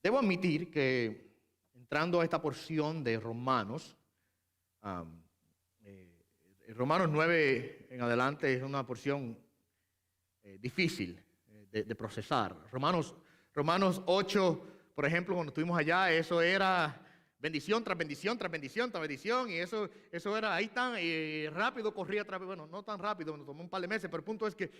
Debo admitir que entrando a esta porción de Romanos, Romanos 9 en adelante es una porción difícil de procesar. Romanos 8, por ejemplo, cuando estuvimos allá, eso era bendición tras bendición, tras bendición, tras bendición, y eso era ahí tan rápido, corría otra vez, bueno, no tan rápido, nos tomó un par de meses, pero el punto es que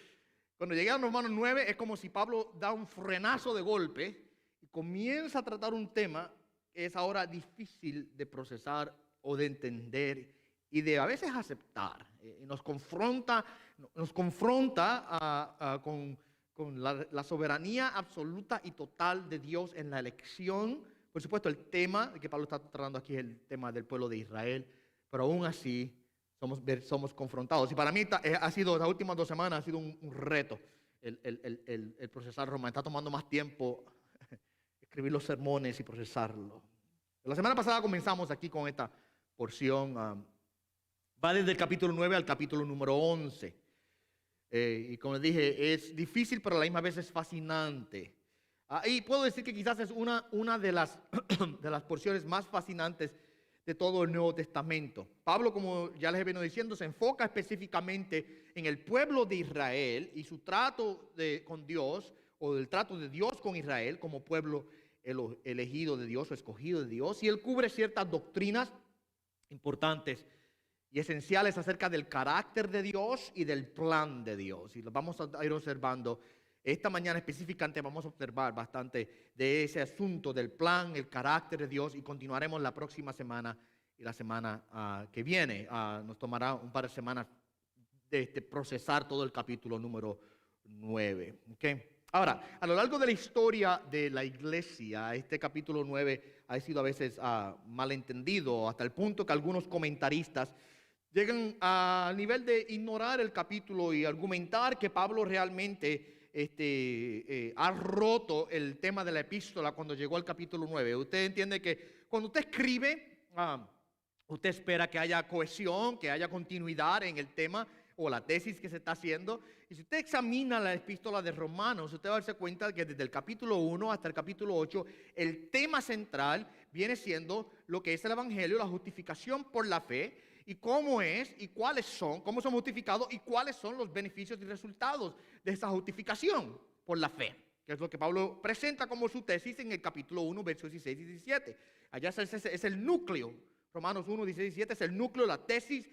cuando llegué a Romanos 9 es como si Pablo da un frenazo de golpe y comienza a tratar un tema que es ahora difícil de procesar o de entender y de a veces aceptar. Nos confronta con la soberanía absoluta y total de Dios en la elección. Por supuesto, el tema que Pablo está tratando aquí es el tema del pueblo de Israel, pero aún así somos confrontados. Y para mí ha sido, las últimas 2 semanas ha sido un reto el procesar Roma. Está tomando más tiempo escribir los sermones y procesarlo. La semana pasada comenzamos aquí con esta porción. Va desde el capítulo 9 al capítulo número 11. Y como les dije, es difícil, pero a la misma vez es fascinante. Y puedo decir que quizás es una de las porciones más fascinantes de todo el Nuevo Testamento. Pablo, como ya les he venido diciendo, se enfoca específicamente en el pueblo de Israel y su trato con Dios, o el trato de Dios con Israel como pueblo elegido de Dios o escogido de Dios. Y él cubre ciertas doctrinas importantes y esenciales acerca del carácter de Dios y del plan de Dios. Y lo vamos a ir observando. Esta mañana específicamente vamos a observar bastante de ese asunto del plan, el carácter de Dios, y continuaremos la próxima semana y la semana que viene. Nos tomará un par de semanas de procesar todo el capítulo número 9. ¿Okay? Ahora, a lo largo de la historia de la iglesia, este capítulo 9 ha sido a veces malentendido, hasta el punto que algunos comentaristas llegan al nivel de ignorar el capítulo y argumentar que Pablo realmente ha roto el tema de la epístola cuando llegó al capítulo 9. Usted entiende que cuando usted escribe, usted espera que haya cohesión, que haya continuidad en el tema o la tesis que se está haciendo. Y si usted examina la epístola de Romanos, usted va a darse cuenta que desde el capítulo 1 hasta el capítulo 8, el tema central viene siendo lo que es el evangelio, la justificación por la fe, y cómo es y cuáles son, cómo somos justificados y cuáles son los beneficios y resultados de esa justificación por la fe, que es lo que Pablo presenta como su tesis en el capítulo 1, versos 16 y 17. Allá es el núcleo. Romanos 1, 16 y 17 es el núcleo, la tesis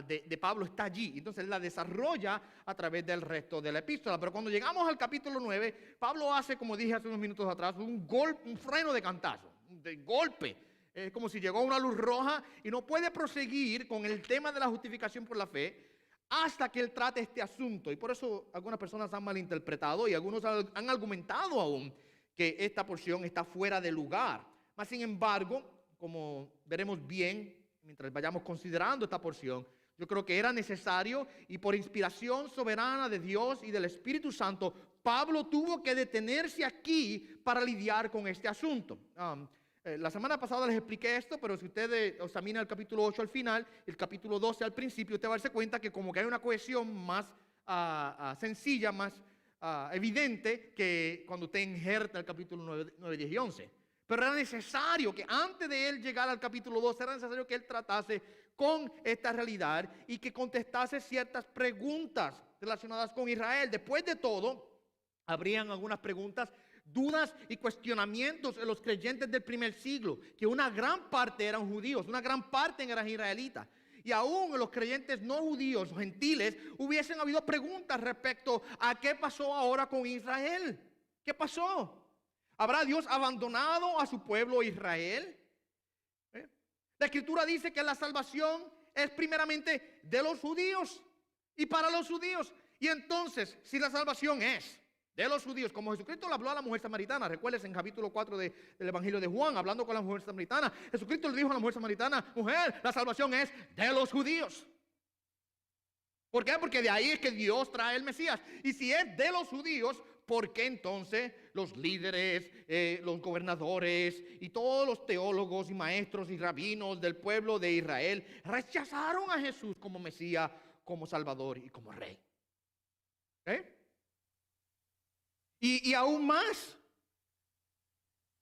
de Pablo está allí. Entonces él la desarrolla a través del resto de la epístola. Pero cuando llegamos al capítulo 9, Pablo hace, como dije hace unos minutos atrás, un freno de cantazo, de golpe. Es como si llegó a una luz roja y no puede proseguir con el tema de la justificación por la fe hasta que él trate este asunto. Y por eso algunas personas han malinterpretado y algunos han argumentado aún que esta porción está fuera de lugar. Mas sin embargo, como veremos bien mientras vayamos considerando esta porción, yo creo que era necesario y por inspiración soberana de Dios y del Espíritu Santo, Pablo tuvo que detenerse aquí para lidiar con este asunto. La semana pasada les expliqué esto, pero si usted examina el capítulo 8 al final, el capítulo 12 al principio, usted va a darse cuenta que como que hay una cohesión más sencilla, más evidente que cuando usted injerta el capítulo 9, 10 y 11. Pero era necesario que antes de él llegar al capítulo 12, era necesario que él tratase con esta realidad y que contestase ciertas preguntas relacionadas con Israel. Después de todo, habrían algunas preguntas, dudas y cuestionamientos en los creyentes del primer siglo, que una gran parte eran judíos, una gran parte eran israelitas. Y aún en los creyentes no judíos, gentiles, hubiesen habido preguntas respecto a qué pasó ahora con Israel. ¿Qué pasó? ¿Habrá Dios abandonado a su pueblo Israel? La Escritura dice que la salvación es primeramente de los judíos y para los judíos. Y entonces, si la salvación es de los judíos, como Jesucristo le habló a la mujer samaritana, recuerden en capítulo 4 del Evangelio de Juan, hablando con la mujer samaritana, Jesucristo le dijo a la mujer samaritana: mujer, la salvación es de los judíos. ¿Por qué? Porque de ahí es que Dios trae el Mesías. Y si es de los judíos, ¿por qué entonces los líderes, los gobernadores y todos los teólogos y maestros y rabinos del pueblo de Israel rechazaron a Jesús como Mesías, como Salvador y como Rey? Y aún más,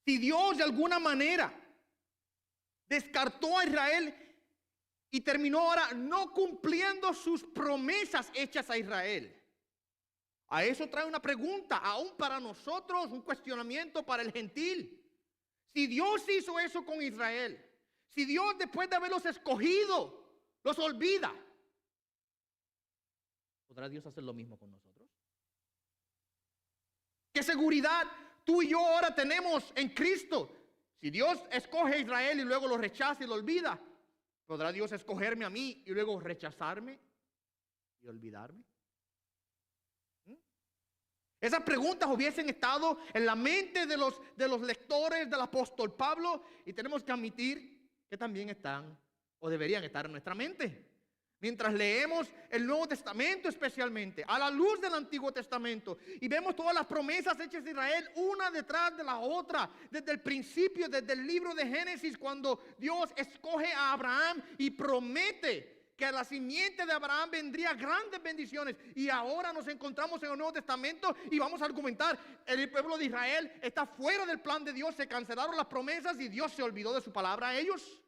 Si Dios de alguna manera descartó a Israel y terminó ahora no cumpliendo sus promesas hechas a Israel, a eso trae una pregunta, aún para nosotros, un cuestionamiento para el gentil. Si Dios hizo eso con Israel, si Dios después de haberlos escogido, los olvida, ¿podrá Dios hacer lo mismo con nosotros? ¿Qué seguridad tú y yo ahora tenemos en Cristo? Si Dios escoge a Israel y luego lo rechaza y lo olvida, ¿podrá Dios escogerme a mí y luego rechazarme y olvidarme? Esas preguntas hubiesen estado en la mente de los lectores del apóstol Pablo, y tenemos que admitir que también están o deberían estar en nuestra mente. Mientras leemos el Nuevo Testamento especialmente, a la luz del Antiguo Testamento, y vemos todas las promesas hechas de Israel una detrás de la otra, desde el principio, desde el libro de Génesis, cuando Dios escoge a Abraham y promete que a la simiente de Abraham vendría grandes bendiciones, y ahora nos encontramos en el Nuevo Testamento y vamos a argumentar, el pueblo de Israel está fuera del plan de Dios, se cancelaron las promesas y Dios se olvidó de su palabra a ellos.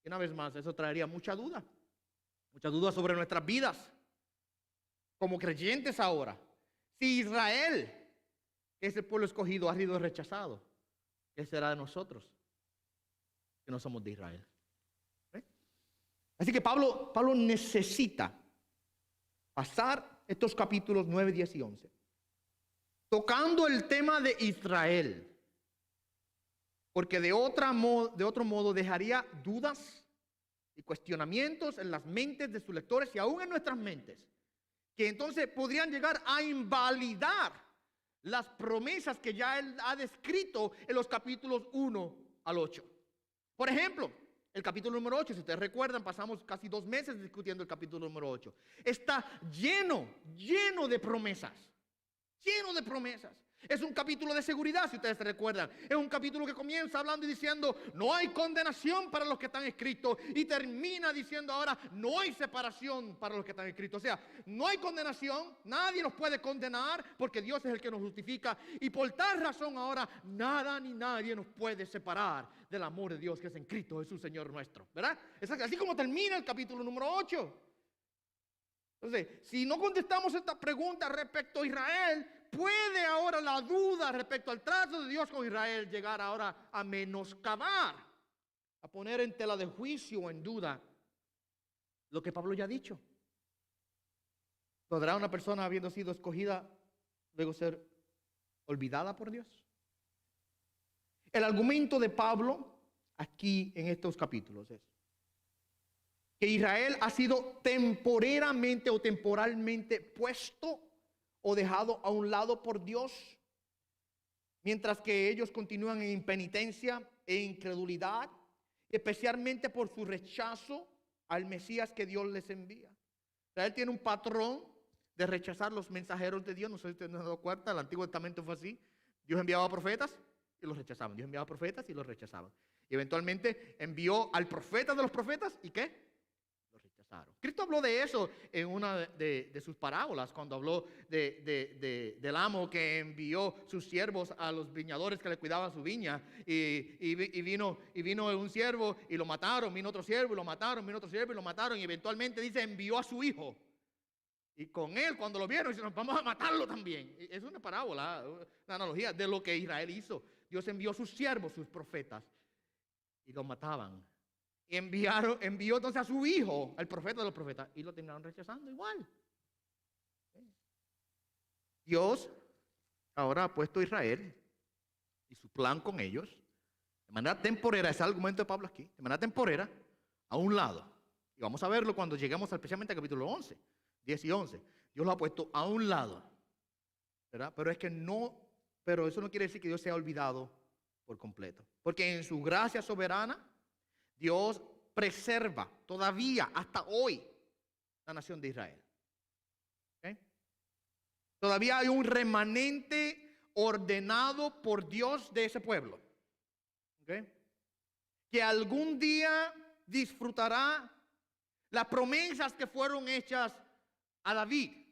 Y una vez más, eso traería mucha duda sobre nuestras vidas como creyentes ahora. Si Israel, que es el pueblo escogido, ha sido rechazado, ¿qué será de nosotros que no somos de Israel? Así que Pablo necesita pasar estos capítulos 9, 10 y 11 tocando el tema de Israel, porque de otro modo dejaría dudas y cuestionamientos en las mentes de sus lectores y aún en nuestras mentes, que entonces podrían llegar a invalidar las promesas que ya él ha descrito en los capítulos 1 al 8. Por ejemplo, el capítulo número 8, si ustedes recuerdan, pasamos casi 2 meses discutiendo el capítulo número 8. Está lleno de promesas. Lleno de promesas. Es un capítulo de seguridad, si ustedes se recuerdan. Es un capítulo que comienza hablando y diciendo, no hay condenación para los que están escritos. Y termina diciendo ahora, no hay separación para los que están escritos. O sea, no hay condenación, nadie nos puede condenar porque Dios es el que nos justifica. Y por tal razón ahora, nada ni nadie nos puede separar del amor de Dios que es en Cristo Jesús, Señor nuestro. ¿Verdad? Es así como termina el capítulo número 8. Entonces, si no contestamos esta pregunta respecto a Israel, ¿puede ahora la duda respecto al trato de Dios con Israel llegar ahora a menoscabar, a poner en tela de juicio o en duda lo que Pablo ya ha dicho? ¿Podrá una persona habiendo sido escogida luego ser olvidada por Dios? El argumento de Pablo aquí en estos capítulos es que Israel ha sido temporalmente puesto o dejado a un lado por Dios, mientras que ellos continúan en impenitencia e incredulidad, especialmente por su rechazo al Mesías que Dios les envía. Israel tiene un patrón de rechazar los mensajeros de Dios. No sé si ustedes se han dado cuenta, el Antiguo Testamento fue así. Dios enviaba profetas y los rechazaban. Dios enviaba profetas y los rechazaban. Y eventualmente envió al profeta de los profetas y ¿qué? Cristo habló de eso en una de sus parábolas, cuando habló del amo que envió sus siervos a los viñadores que le cuidaban su viña, y vino un siervo y lo mataron, vino otro siervo y lo mataron, vino otro siervo y lo mataron, y eventualmente dice envió a su hijo, y con él cuando lo vieron dijeron vamos a matarlo también. Es una parábola, una analogía de lo que Israel hizo. Dios envió a sus siervos, sus profetas, y lo mataban. Y envió entonces a su hijo, al profeta de los profetas, y lo terminaron rechazando igual. Dios ahora ha puesto a Israel y su plan con ellos, de manera temporera, ese es el argumento de Pablo aquí, de manera temporera, a un lado. Y vamos a verlo cuando lleguemos especialmente al capítulo 11, 10 y 11. Dios lo ha puesto a un lado, ¿verdad? Pero eso no quiere decir que Dios sea olvidado por completo. Porque en su gracia soberana, Dios preserva todavía hasta hoy la nación de Israel. ¿Okay? Todavía hay un remanente ordenado por Dios de ese pueblo. ¿Okay? Que algún día disfrutará las promesas que fueron hechas a David.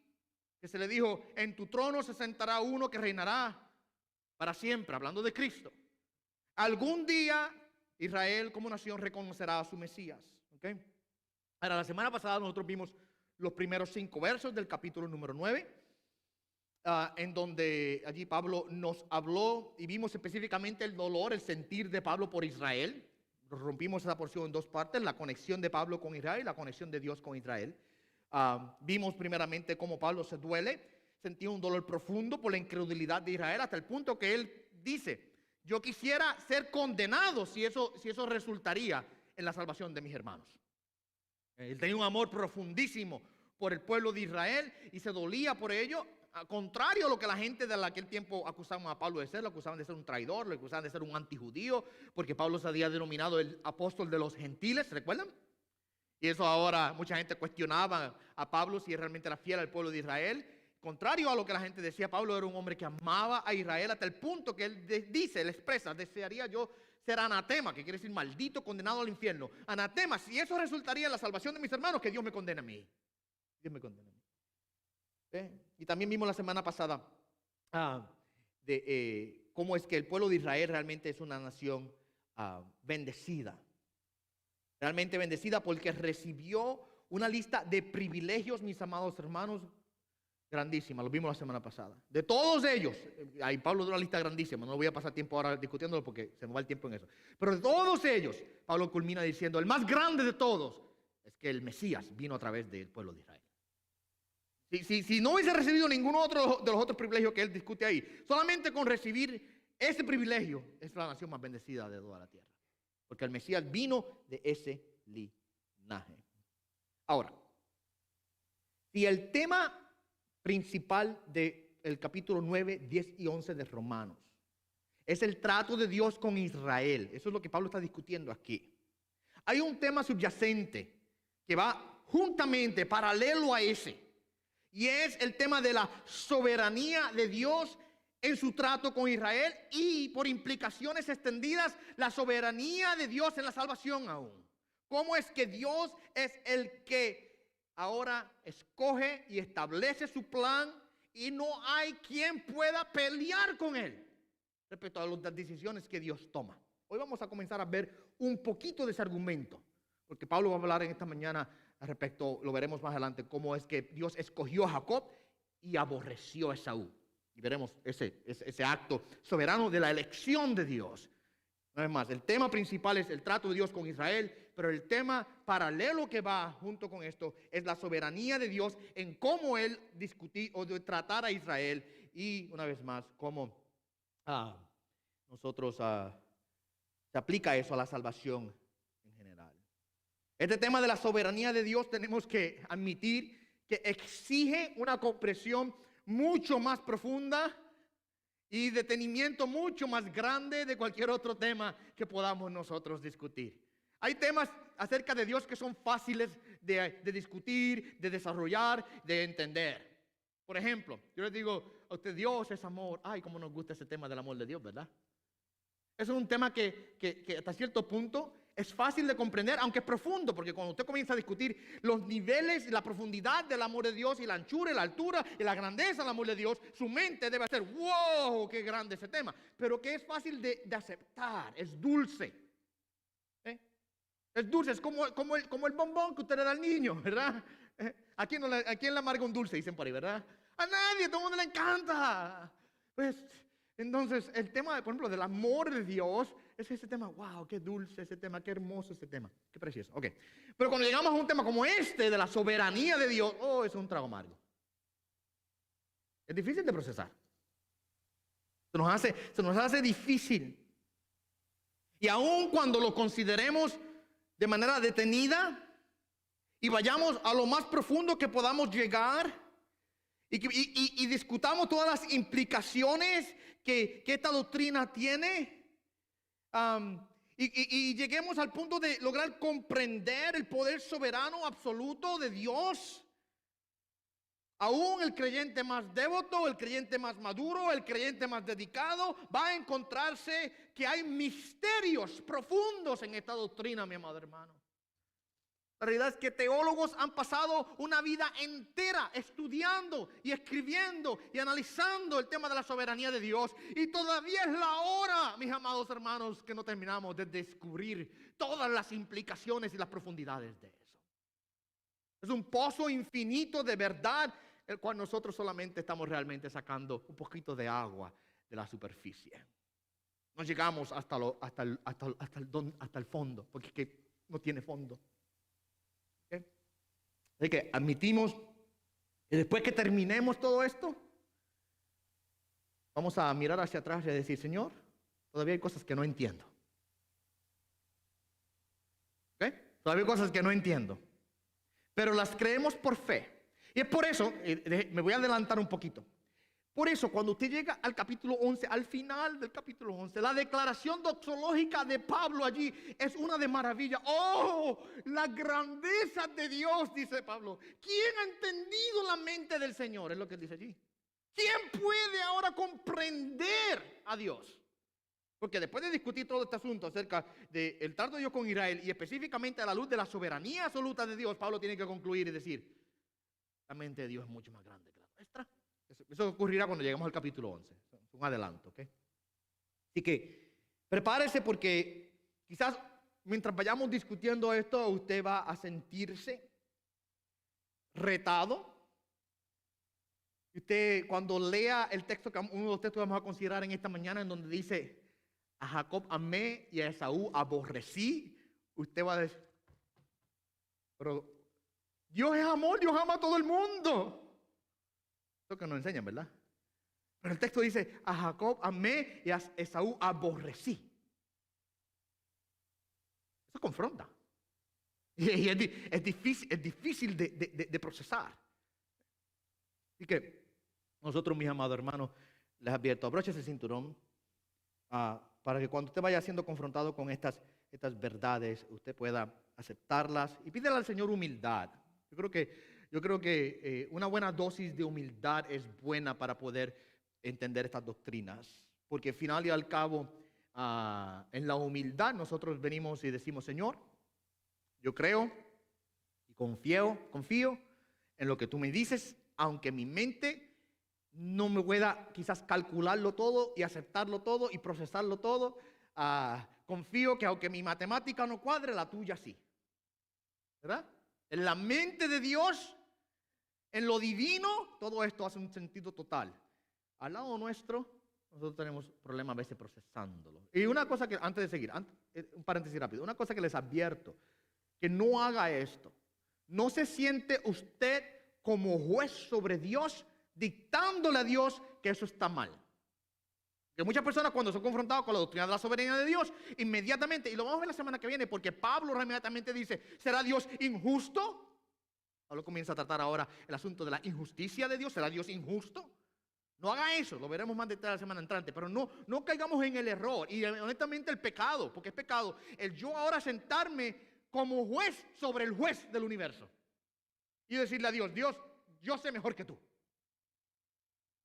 Que se le dijo, en tu trono se sentará uno que reinará para siempre, hablando de Cristo. Algún día Israel como nación reconocerá a su Mesías. ¿Okay? Ahora, la semana pasada nosotros vimos los primeros 5 versos del capítulo número 9, en donde allí Pablo nos habló y vimos específicamente el dolor, el sentir de Pablo por Israel. Rompimos esa porción en 2 partes, la conexión de Pablo con Israel y la conexión de Dios con Israel. Vimos primeramente cómo Pablo se duele, sentía un dolor profundo por la incredulidad de Israel, hasta el punto que él dice: yo quisiera ser condenado si eso resultaría en la salvación de mis hermanos. Él tenía un amor profundísimo por el pueblo de Israel y se dolía por ello, contrario a lo que la gente de aquel tiempo acusaban a Pablo de ser. Lo acusaban de ser un traidor, lo acusaban de ser un antijudío, porque Pablo se había denominado el apóstol de los gentiles, ¿recuerdan? Y eso ahora mucha gente cuestionaba a Pablo si realmente era fiel al pueblo de Israel. Contrario a lo que la gente decía, Pablo era un hombre que amaba a Israel hasta el punto que él dice, él expresa: desearía yo ser anatema, que quiere decir maldito, condenado al infierno. Anatema, si eso resultaría en la salvación de mis hermanos, que Dios me condene a mí. Dios me condene a mí. Y también vimos la semana pasada cómo es que el pueblo de Israel realmente es una nación bendecida. Realmente bendecida porque recibió una lista de privilegios, mis amados hermanos, grandísima. Lo vimos la semana pasada. De todos ellos, ahí Pablo dio una lista grandísima. No voy a pasar tiempo ahora discutiéndolo porque se nos va el tiempo en eso. Pero de todos ellos, Pablo culmina diciendo: el más grande de todos es que el Mesías vino a través del pueblo de Israel. Si no hubiese recibido ninguno otro de los otros privilegios que él discute ahí, solamente con recibir ese privilegio es la nación más bendecida de toda la tierra. Porque el Mesías vino de ese linaje. Ahora, si el tema principal del capítulo 9, 10 y 11 de Romanos es el trato de Dios con Israel, eso es lo que Pablo está discutiendo aquí, hay un tema subyacente que va juntamente paralelo a ese, y es el tema de la soberanía de Dios en su trato con Israel y, por implicaciones extendidas, la soberanía de Dios en la salvación aún. ¿Cómo es que Dios es el que ahora escoge y establece su plan y no hay quien pueda pelear con él respecto a las decisiones que Dios toma? Hoy vamos a comenzar a ver un poquito de ese argumento, porque Pablo va a hablar en esta mañana respecto, lo veremos más adelante, cómo es que Dios escogió a Jacob y aborreció a Esaú. Y veremos ese acto soberano de la elección de Dios. Una vez más, el tema principal es el trato de Dios con Israel, pero el tema paralelo que va junto con esto es la soberanía de Dios en cómo Él discutir o de tratar a Israel, y una vez más, cómo nosotros se aplica eso a la salvación en general. Este tema de la soberanía de Dios tenemos que admitir que exige una comprensión mucho más profunda y detenimiento mucho más grande de cualquier otro tema que podamos nosotros discutir. Hay temas acerca de Dios que son fáciles de discutir, de desarrollar, de entender. Por ejemplo, yo les digo a usted: Dios es amor. Ay, cómo nos gusta ese tema del amor de Dios, ¿verdad? Es un tema que hasta cierto punto es fácil de comprender, aunque es profundo, porque cuando usted comienza a discutir los niveles y la profundidad del amor de Dios y la anchura y la altura y la grandeza del amor de Dios, su mente debe ser: wow, qué grande ese tema. Pero que es fácil de aceptar, es dulce. Es dulce, es como el bombón que usted le da al niño, ¿verdad? ¿A quién le amarga un dulce? Dicen por ahí, ¿verdad? A nadie, todo el mundo le encanta. Pues, entonces, el tema, por ejemplo, del amor de Dios es ese tema: wow, qué dulce ese tema, qué hermoso ese tema, qué precioso. Ok, pero cuando llegamos a un tema como este de la soberanía de Dios, es un trago amargo. Es difícil de procesar. Se nos hace difícil. Y aun cuando lo consideremos de manera detenida y vayamos a lo más profundo que podamos llegar y discutamos todas las implicaciones que esta doctrina tiene, y lleguemos al punto de lograr comprender el poder soberano absoluto de Dios, aún el creyente más devoto, el creyente más maduro, el creyente más dedicado va a encontrarse que hay misterios profundos en esta doctrina, mi amado hermano. La realidad es que teólogos han pasado una vida entera estudiando y escribiendo y analizando el tema de la soberanía de Dios. Y todavía es la hora, mis amados hermanos, que no terminamos de descubrir todas las implicaciones y las profundidades de eso. Es un pozo infinito de verdad, el cual nosotros solamente estamos realmente sacando un poquito de agua de la superficie. No llegamos hasta el fondo, porque es que no tiene fondo. Así que admitimos que después que terminemos todo esto, vamos a mirar hacia atrás y a decir, Señor, todavía hay cosas que no entiendo. ¿Ok? Todavía hay cosas que no entiendo. Pero las creemos por fe. Y es por eso, me voy a adelantar un poquito. Por eso, cuando usted llega al capítulo 11, al final del capítulo 11, la declaración doxológica de Pablo allí es una de maravilla. ¡Oh! La grandeza de Dios, dice Pablo. ¿Quién ha entendido la mente del Señor? Es lo que dice allí. ¿Quién puede ahora comprender a Dios? Porque después de discutir todo este asunto acerca del trato de Dios con Israel y específicamente a la luz de la soberanía absoluta de Dios, Pablo tiene que concluir y decir, la mente de Dios es mucho más grande que la nuestra. Eso ocurrirá cuando lleguemos al capítulo 11. Es un adelanto, ¿ok? Así que prepárese porque quizás mientras vayamos discutiendo esto, usted va a sentirse retado. Usted cuando lea el texto, uno de los textos que vamos a considerar en esta mañana, en donde dice, a Jacob amé y a Esaú aborrecí, usted va a decir, pero Dios es amor, Dios ama a todo el mundo. Eso que nos enseñan, ¿verdad? Pero el texto dice, a Jacob amé y a Esaú aborrecí. Eso confronta. Y es difícil de procesar. Así que nosotros, mis amados hermanos, les advierto, abróchese el cinturón para que cuando usted vaya siendo confrontado con estas verdades, usted pueda aceptarlas y pídele al Señor humildad. Yo creo que una buena dosis de humildad es buena para poder entender estas doctrinas. Porque al final y al cabo, en la humildad nosotros venimos y decimos, Señor, yo creo y confío en lo que tú me dices, aunque mi mente no me pueda quizás calcularlo todo y aceptarlo todo y procesarlo todo. Confío que aunque mi matemática no cuadre, la tuya sí. ¿Verdad? En la mente de Dios, en lo divino, todo esto hace un sentido total. Al lado nuestro, nosotros tenemos problemas a veces procesándolo. Y una cosa que, antes de seguir, un paréntesis rápido, una cosa que les advierto, que no haga esto. No se siente usted como juez sobre Dios, dictándole a Dios que eso está mal. Que muchas personas cuando son confrontados con la doctrina de la soberanía de Dios, inmediatamente, y lo vamos a ver la semana que viene, porque Pablo inmediatamente dice, ¿será Dios injusto? Pablo comienza a tratar ahora el asunto de la injusticia de Dios. ¿Será Dios injusto? No haga eso, lo veremos más detalle la semana entrante, pero no caigamos en el error y honestamente el pecado, porque es pecado el yo ahora sentarme como juez sobre el juez del universo y decirle a Dios, Dios, yo sé mejor que tú.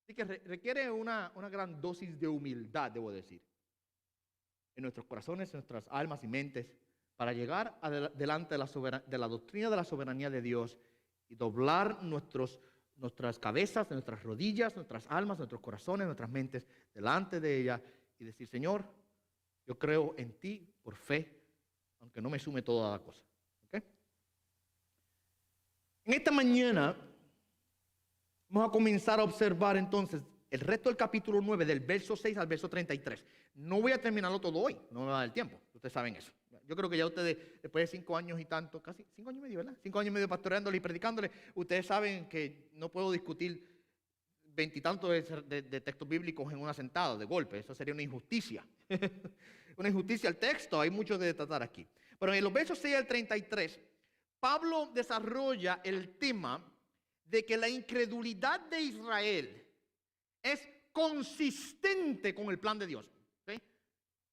Así que requiere una gran dosis de humildad, debo decir, en nuestros corazones, en nuestras almas y mentes, para llegar delante de la doctrina de la soberanía de Dios y doblar nuestras cabezas, nuestras rodillas, nuestras almas, nuestros corazones, nuestras mentes delante de ella y decir, Señor, yo creo en ti por fe, aunque no me sume toda la cosa. ¿Okay? En esta mañana vamos a comenzar a observar entonces el resto del capítulo 9, del verso 6 al verso 33. No voy a terminarlo todo hoy, no me va a dar el tiempo, ustedes saben eso. Yo creo que ya ustedes, después de 5 años y tanto, casi 5 años y medio, ¿verdad? 5 años y medio pastoreándole y predicándole, ustedes saben que no puedo discutir 20 y tantos de textos bíblicos en una sentada, de golpe. Eso sería una injusticia. Una injusticia al texto, hay mucho que tratar aquí. Pero en los versos 6 al 33, Pablo desarrolla el tema de que la incredulidad de Israel es consistente con el plan de Dios. ¿Sí?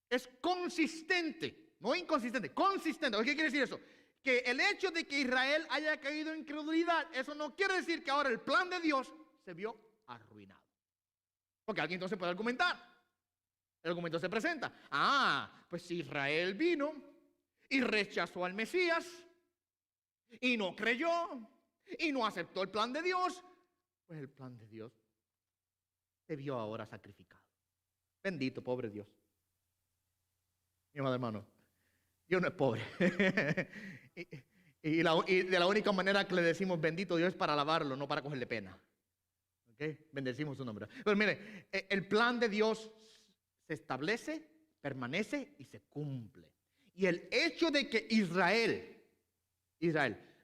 Es consistente. No inconsistente, consistente. ¿Qué quiere decir eso? Que el hecho de que Israel haya caído en incredulidad, eso no quiere decir que ahora el plan de Dios se vio arruinado. Porque alguien entonces puede argumentar. El argumento se presenta. Pues si Israel vino y rechazó al Mesías, y no creyó y no aceptó el plan de Dios, pues el plan de Dios se vio ahora sacrificado. Bendito, pobre Dios. Mi amado hermano, Dios no es pobre. y de la única manera que le decimos bendito Dios es para alabarlo, no para cogerle pena. ¿Okay? Bendecimos su nombre. Pero mire, el plan de Dios se establece, permanece y se cumple. Y el hecho de que Israel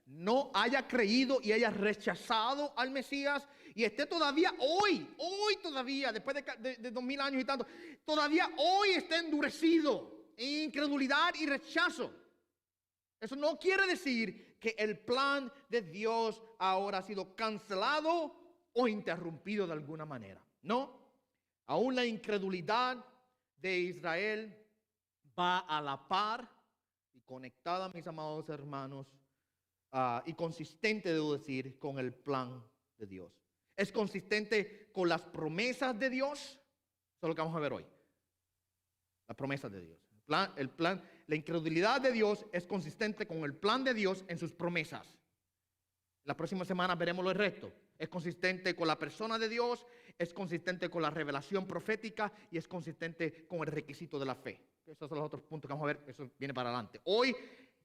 no haya creído y haya rechazado al Mesías y esté todavía hoy todavía, después de 2000 años y tanto, todavía hoy está endurecido en incredulidad y rechazo. Eso no quiere decir que el plan de Dios ahora ha sido cancelado o interrumpido de alguna manera. No, aún la incredulidad de Israel va a la par y conectada, mis amados hermanos, y consistente, debo decir, con el plan de Dios. Es consistente con las promesas de Dios. Eso es lo que vamos a ver hoy. Las promesas de Dios. La incredulidad de Dios es consistente con el plan de Dios en sus promesas. La próxima semana veremos lo resto. Es consistente con la persona de Dios, es consistente con la revelación profética y es consistente con el requisito de la fe. Esos son los otros puntos que vamos a ver, eso viene para adelante. Hoy,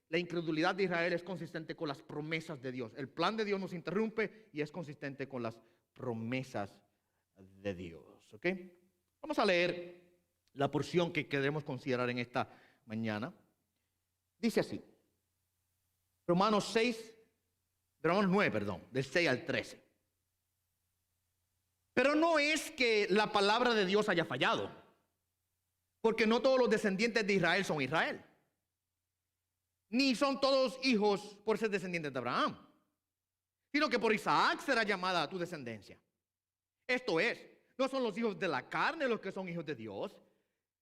la incredulidad de Israel es consistente con las promesas de Dios. El plan de Dios nos interrumpe y es consistente con las promesas de Dios. ¿Ok? Vamos a leer la porción que queremos considerar en esta mañana. Dice así, Romanos 9, del 6 al 13. Pero no es que la palabra de Dios haya fallado, porque no todos los descendientes de Israel son Israel, ni son todos hijos por ser descendientes de Abraham, sino que por Isaac será llamada tu descendencia. Esto es, no son los hijos de la carne los que son hijos de Dios,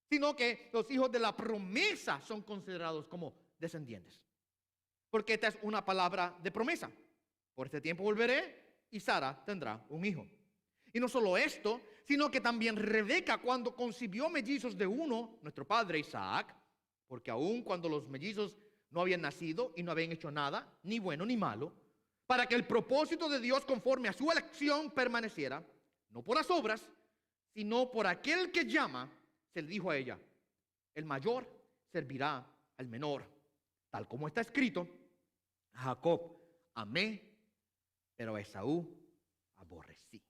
sino que los hijos de la promesa son considerados como descendientes. Porque esta es una palabra de promesa. Por este tiempo volveré y Sara tendrá un hijo. Y no solo esto, sino que también Rebeca, cuando concibió mellizos de uno, nuestro padre Isaac, porque aun cuando los mellizos no habían nacido y no habían hecho nada, ni bueno ni malo, para que el propósito de Dios conforme a su elección permaneciera, no por las obras, sino por aquel que llama, se le dijo a ella, el mayor servirá al menor, tal como está escrito, a Jacob amé, pero a Esaú aborrecí.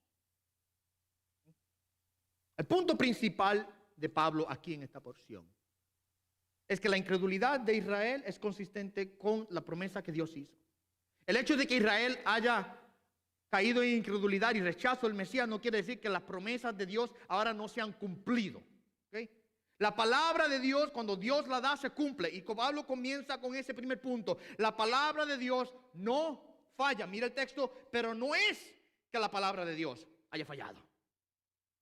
El punto principal de Pablo aquí en esta porción es que la incredulidad de Israel es consistente con la promesa que Dios hizo. El hecho de que Israel haya caído en incredulidad y rechazo del Mesías no quiere decir que las promesas de Dios ahora no se han cumplido. ¿Okay? La palabra de Dios, cuando Dios la da, se cumple. Y Pablo comienza con ese primer punto. La palabra de Dios no falla. Mira el texto, pero no es que la palabra de Dios haya fallado.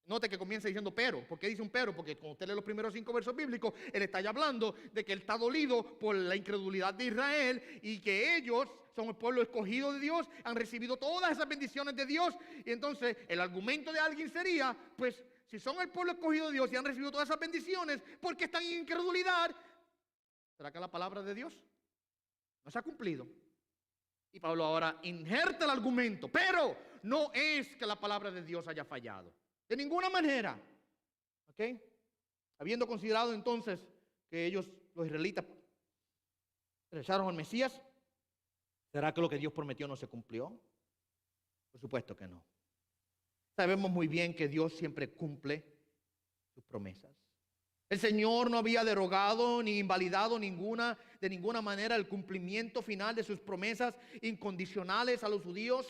Note que comienza diciendo pero. ¿Por qué dice un pero? Porque cuando usted lee los primeros 5 versos bíblicos, él está ya hablando de que él está dolido por la incredulidad de Israel y que ellos son el pueblo escogido de Dios, han recibido todas esas bendiciones de Dios. Y entonces el argumento de alguien sería, pues si son el pueblo escogido de Dios y han recibido todas esas bendiciones, ¿por qué están en incredulidad? ¿Será que la palabra de Dios no se ha cumplido? Y Pablo ahora injerta el argumento, pero no es que la palabra de Dios haya fallado. De ninguna manera. ¿Ok? Habiendo considerado entonces que ellos, los israelitas, rechazaron al Mesías, ¿será que lo que Dios prometió no se cumplió? Por supuesto que no. Sabemos muy bien que Dios siempre cumple sus promesas. El Señor no había derogado ni invalidado de ninguna manera el cumplimiento final de sus promesas incondicionales a los judíos.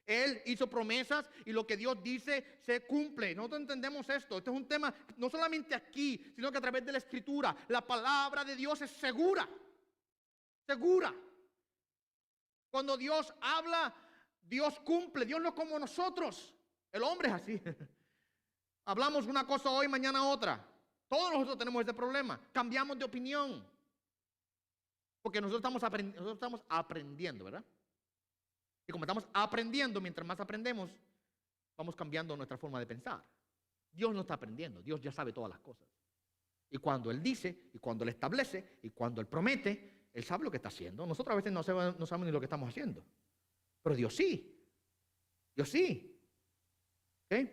Él hizo promesas y lo que Dios dice se cumple. Nosotros entendemos esto. Este es un tema no solamente aquí, sino que a través de la Escritura. La palabra de Dios es segura. Segura. Cuando Dios habla, Dios cumple. Dios no es como nosotros. El hombre es así. Hablamos una cosa hoy, mañana otra. Todos nosotros tenemos ese problema. Cambiamos de opinión. Porque nosotros estamos aprendiendo, ¿verdad? Y como estamos aprendiendo, mientras más aprendemos, vamos cambiando nuestra forma de pensar. Dios no está aprendiendo, Dios ya sabe todas las cosas. Y cuando Él dice, y cuando Él establece, y cuando Él promete, Él sabe lo que está haciendo. Nosotros a veces no sabemos ni lo que estamos haciendo. Pero Dios sí. Dios sí. ¿Ok?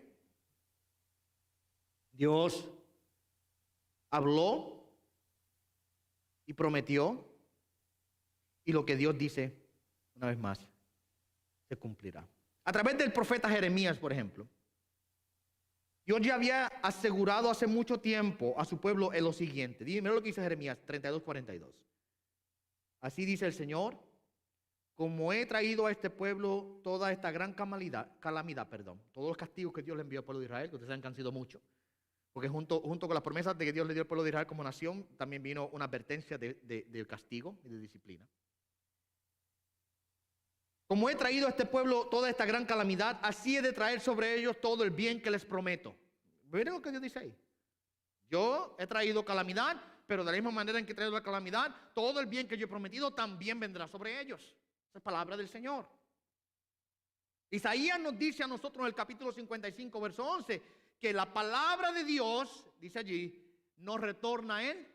Dios habló y prometió. Y lo que Dios dice, una vez más, se cumplirá. A través del profeta Jeremías, por ejemplo, Dios ya había asegurado hace mucho tiempo a su pueblo en lo siguiente. Mira lo que dice Jeremías 32:42. Así dice el Señor, como he traído a este pueblo toda esta gran calamidad, todos los castigos que Dios le envió al pueblo de Israel, que ustedes saben que han sido muchos, porque junto con las promesas de que Dios le dio al pueblo de Israel como nación, también vino una advertencia de castigo y de disciplina. Como he traído a este pueblo toda esta gran calamidad, así he de traer sobre ellos todo el bien que les prometo. Miren lo que Dios dice ahí. Yo he traído calamidad, pero de la misma manera en que he traído la calamidad, todo el bien que yo he prometido también vendrá sobre ellos. Esa es palabra del Señor. Isaías nos dice a nosotros en el capítulo 55, verso 11, que la palabra de Dios, dice allí, no retorna a él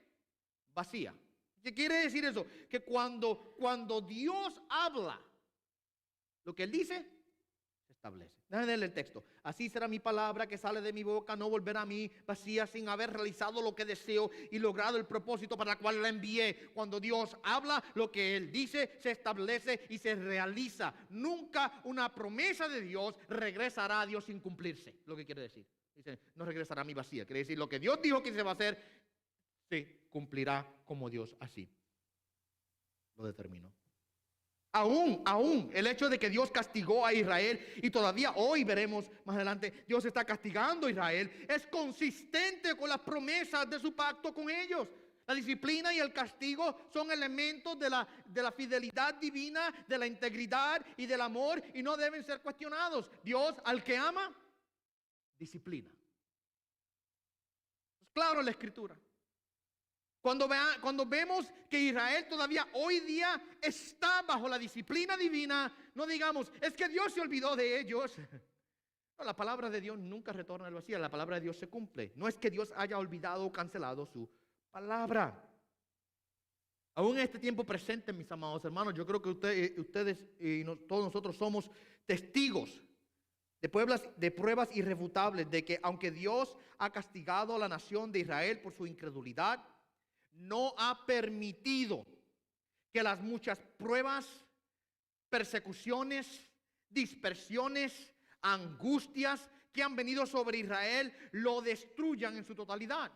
vacía. ¿Qué quiere decir eso? Que cuando Dios habla, lo que Él dice, se establece. Déjenme leer el texto. Así será mi palabra que sale de mi boca, no volverá a mí vacía sin haber realizado lo que deseo y logrado el propósito para el cual la envié. Cuando Dios habla, lo que Él dice se establece y se realiza. Nunca una promesa de Dios regresará a Dios sin cumplirse. Lo que quiere decir. Dice, no regresará a mí vacía. Quiere decir, lo que Dios dijo que se va a hacer, se cumplirá como Dios así lo determinó. Aún el hecho de que Dios castigó a Israel, y todavía hoy veremos más adelante, Dios está castigando a Israel, es consistente con las promesas de su pacto con ellos. La disciplina y el castigo son elementos de la fidelidad divina, de la integridad y del amor, y no deben ser cuestionados. Dios, al que ama, disciplina. Es claro en la Escritura. Cuando vemos que Israel todavía hoy día está bajo la disciplina divina, no digamos, es que Dios se olvidó de ellos. No, la palabra de Dios nunca retorna al vacío, la palabra de Dios se cumple. No es que Dios haya olvidado o cancelado su palabra. Aún en este tiempo presente, mis amados hermanos, yo creo que ustedes y todos nosotros somos testigos de pruebas irrefutables de que aunque Dios ha castigado a la nación de Israel por su incredulidad, no ha permitido que las muchas pruebas, persecuciones, dispersiones, angustias que han venido sobre Israel lo destruyan en su totalidad.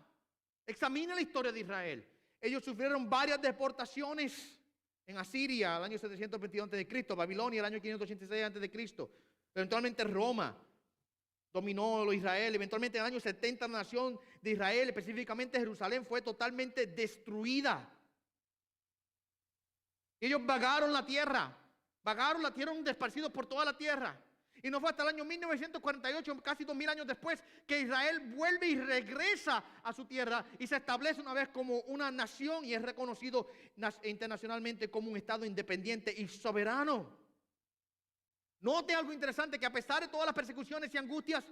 Examina la historia de Israel. Ellos sufrieron varias deportaciones en Asiria al año 722 a.C., Babilonia el año 586 a.C., eventualmente Roma dominó a Israel. Eventualmente en el año 70 la nación de Israel, específicamente Jerusalén, fue totalmente destruida. Ellos vagaron la tierra, esparcidos por toda la tierra. Y no fue hasta el año 1948, casi 2000 años después, que Israel vuelve y regresa a su tierra y se establece una vez como una nación y es reconocido internacionalmente como un estado independiente y soberano. Note algo interesante, que a pesar de todas las persecuciones y angustias,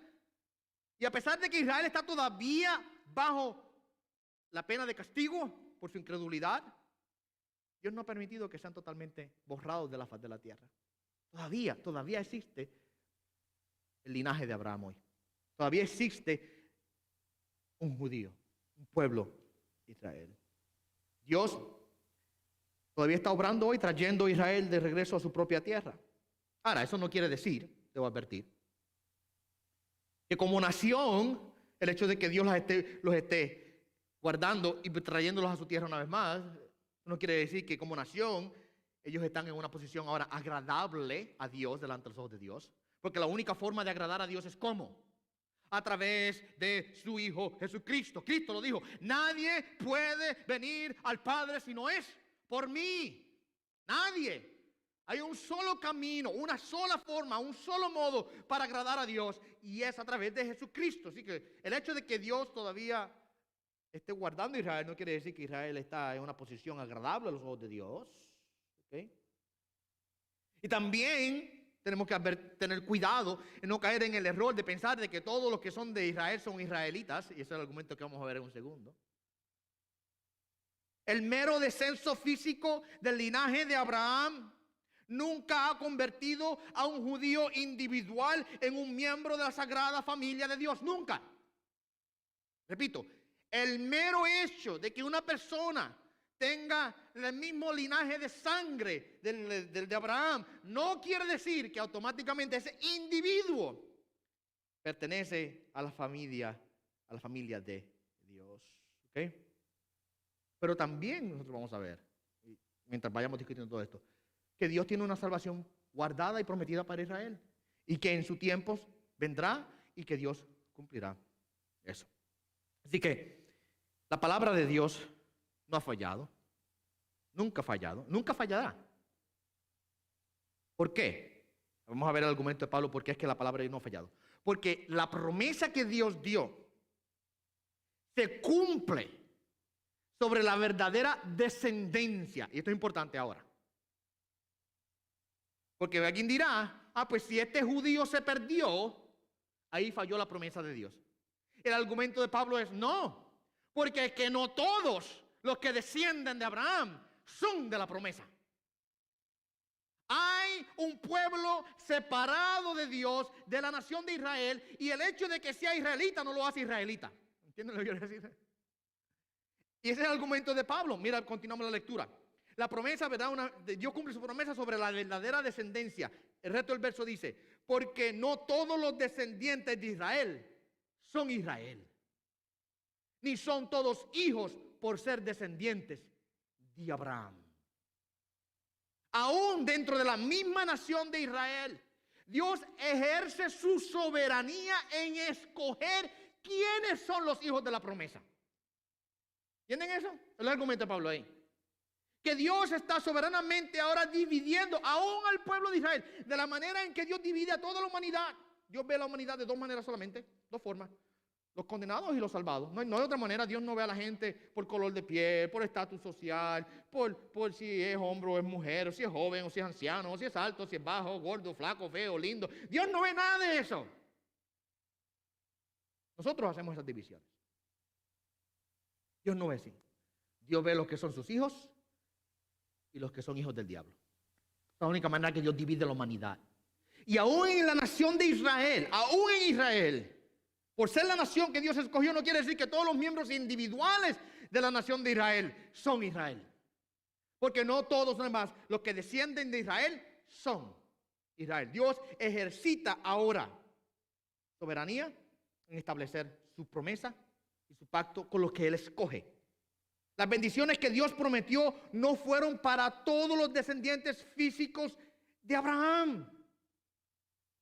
y a pesar de que Israel está todavía bajo la pena de castigo por su incredulidad, Dios no ha permitido que sean totalmente borrados de la faz de la tierra. Todavía existe el linaje de Abraham hoy. Todavía existe un judío, un pueblo de Israel. Dios todavía está obrando hoy, trayendo a Israel de regreso a su propia tierra. Ahora, eso no quiere decir, debo advertir, que como nación, el hecho de que Dios los esté guardando y trayéndolos a su tierra una vez más, no quiere decir que como nación ellos están en una posición ahora agradable a Dios delante de los ojos de Dios. Porque la única forma de agradar a Dios es ¿cómo? A través de su Hijo Jesucristo. Cristo lo dijo, nadie puede venir al Padre si no es por mí. Nadie. Hay un solo camino, una sola forma, un solo modo para agradar a Dios, y es a través de Jesucristo. Así que el hecho de que Dios todavía esté guardando a Israel no quiere decir que Israel está en una posición agradable a los ojos de Dios. ¿Okay? Y también tenemos que tener cuidado en no caer en el error de pensar de que todos los que son de Israel son israelitas, y ese es el argumento que vamos a ver en un segundo. El mero descenso físico del linaje de Abraham nunca ha convertido a un judío individual en un miembro de la sagrada familia de Dios. Nunca. Repito, el mero hecho de que una persona tenga el mismo linaje de sangre del de Abraham no quiere decir que automáticamente ese individuo pertenece a la familia de Dios. ¿Ok? Pero también nosotros vamos a ver, mientras vayamos discutiendo todo esto, que Dios tiene una salvación guardada y prometida para Israel. Y que en su tiempo vendrá y que Dios cumplirá eso. Así que la palabra de Dios no ha fallado. Nunca ha fallado. Nunca fallará. ¿Por qué? Vamos a ver el argumento de Pablo porque es que la palabra de Dios no ha fallado. Porque la promesa que Dios dio se cumple sobre la verdadera descendencia. Y esto es importante ahora. Porque alguien dirá, pues si este judío se perdió, ahí falló la promesa de Dios. El argumento de Pablo es no, porque es que no todos los que descienden de Abraham son de la promesa. Hay un pueblo separado de Dios, de la nación de Israel, y el hecho de que sea israelita no lo hace israelita. ¿Entienden lo que quiero decir? Y ese es el argumento de Pablo. Mira, continuamos la lectura. La promesa, ¿verdad? Dios cumple su promesa sobre la verdadera descendencia. El resto del verso dice, porque no todos los descendientes de Israel son Israel, ni son todos hijos por ser descendientes de Abraham. Aún dentro de la misma nación de Israel, Dios ejerce su soberanía en escoger quiénes son los hijos de la promesa. ¿Entienden eso? El argumento de Pablo ahí. Que Dios está soberanamente ahora dividiendo aún al pueblo de Israel de la manera en que Dios divide a toda la humanidad. Dios ve a la humanidad de dos maneras solamente, dos formas. Los condenados y los salvados. No hay otra manera. Dios no ve a la gente por color de piel, por estatus social, por si es hombre o es mujer, o si es joven o si es anciano, o si es alto, o si es bajo, gordo, flaco, feo, lindo. Dios no ve nada de eso. Nosotros hacemos esas divisiones. Dios no ve así. Dios ve los que son sus hijos y los que son hijos del diablo. Es la única manera que Dios divide la humanidad. Y aún en la nación de Israel, aún en Israel, por ser la nación que Dios escogió, no quiere decir que todos los miembros individuales de la nación de Israel son Israel. Porque no todos, además, los que descienden de Israel son Israel. Dios ejercita ahora soberanía en establecer su promesa y su pacto con los que Él escoge. Las bendiciones que Dios prometió no fueron para todos los descendientes físicos de Abraham.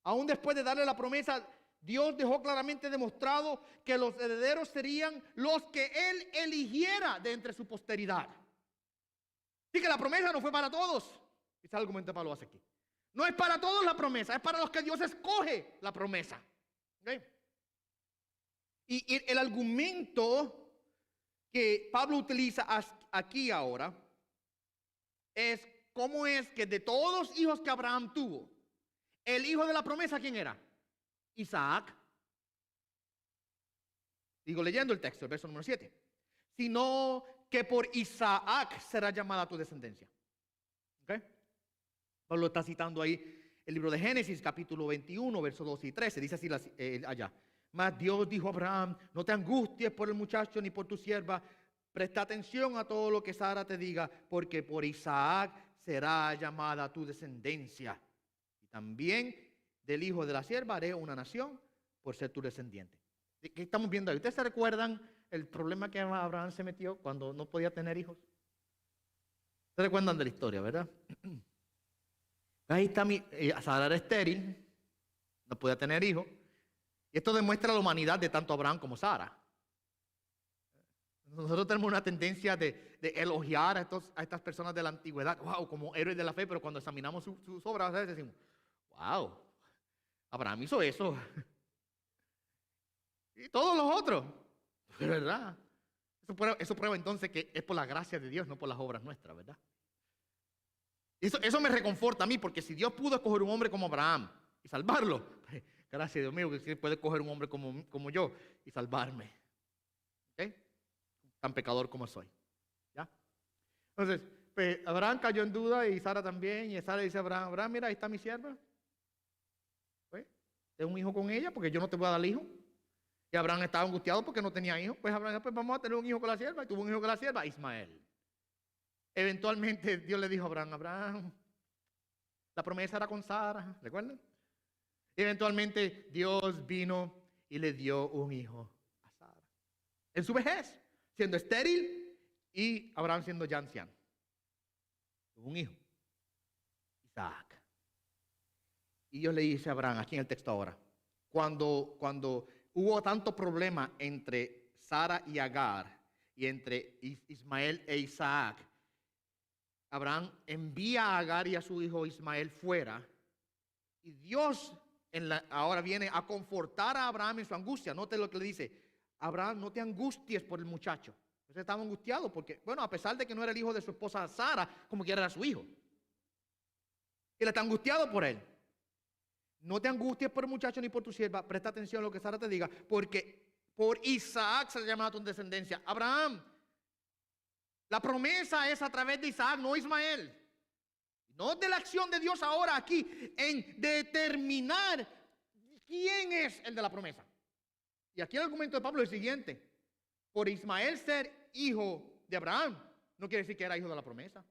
Aún después de darle la promesa, Dios dejó claramente demostrado que los herederos serían los que Él eligiera de entre su posteridad. Así que la promesa no fue para todos. Ese es el argumento que Pablo hace aquí. No es para todos la promesa, es para los que Dios escoge la promesa. ¿Okay? Y el argumento que Pablo utiliza aquí ahora es cómo es que de todos los hijos que Abraham tuvo, el hijo de la promesa, ¿quién era? Isaac. Digo leyendo el texto, el verso número 7. Sino que por Isaac será llamada tu descendencia. ¿Okay? Pablo está citando ahí el libro de Génesis, capítulo 21, versos 12 y 13. Dice así allá. Mas Dios dijo a Abraham, no te angusties por el muchacho ni por tu sierva. Presta atención a todo lo que Sara te diga, porque por Isaac será llamada tu descendencia. Y también del hijo de la sierva haré una nación por ser tu descendiente. ¿Qué estamos viendo ahí? ¿Ustedes se recuerdan el problema que Abraham se metió cuando no podía tener hijos? ¿Se recuerdan de la historia, verdad? Ahí está Sara era estéril, no podía tener hijos. Y esto demuestra la humanidad de tanto Abraham como Sara. Nosotros tenemos una tendencia de elogiar a estas personas de la antigüedad, wow, como héroes de la fe, pero cuando examinamos sus obras, a veces decimos, wow, Abraham hizo eso. Y todos los otros, de verdad. Eso prueba entonces que es por la gracia de Dios, no por las obras nuestras, ¿verdad? Eso me reconforta a mí, porque si Dios pudo escoger un hombre como Abraham y salvarlo, pues, gracias a Dios mío, que sí puede escoger un hombre como yo y salvarme. ¿Okay? Tan pecador como soy. ¿Ya? Entonces, pues, Abraham cayó en duda y Sara también. Y Sara dice a Abraham, Abraham, mira, ahí está mi sierva. Pues, tengo un hijo con ella porque yo no te voy a dar hijo. Y Abraham estaba angustiado porque no tenía hijo. Pues Abraham, pues vamos a tener un hijo con la sierva. Y tuvo un hijo con la sierva, Ismael. Eventualmente Dios le dijo a Abraham, Abraham, la promesa era con Sara, ¿recuerdan? Eventualmente Dios vino y le dio un hijo a Sara. En su vejez, siendo estéril y Abraham siendo ya anciano. Tuvo un hijo, Isaac. Y Dios le dice a Abraham, aquí en el texto ahora, cuando hubo tanto problema entre Sara y Agar y entre Ismael e Isaac, Abraham envía a Agar y a su hijo Ismael fuera y Dios ahora viene a confortar a Abraham en su angustia. Note lo que le dice, Abraham, no te angusties por el muchacho. Entonces estaba angustiado porque, bueno, a pesar de que no era el hijo de su esposa Sara, como quiera era su hijo. Él está angustiado por él. No te angusties por el muchacho ni por tu sierva. Presta atención a lo que Sara te diga, porque por Isaac se le llama a tu descendencia. Abraham, la promesa es a través de Isaac, no Ismael. No de la acción de Dios ahora aquí en determinar quién es el de la promesa. Y aquí el argumento de Pablo es el siguiente. Por Ismael ser hijo de Abraham, no quiere decir que era hijo de la promesa.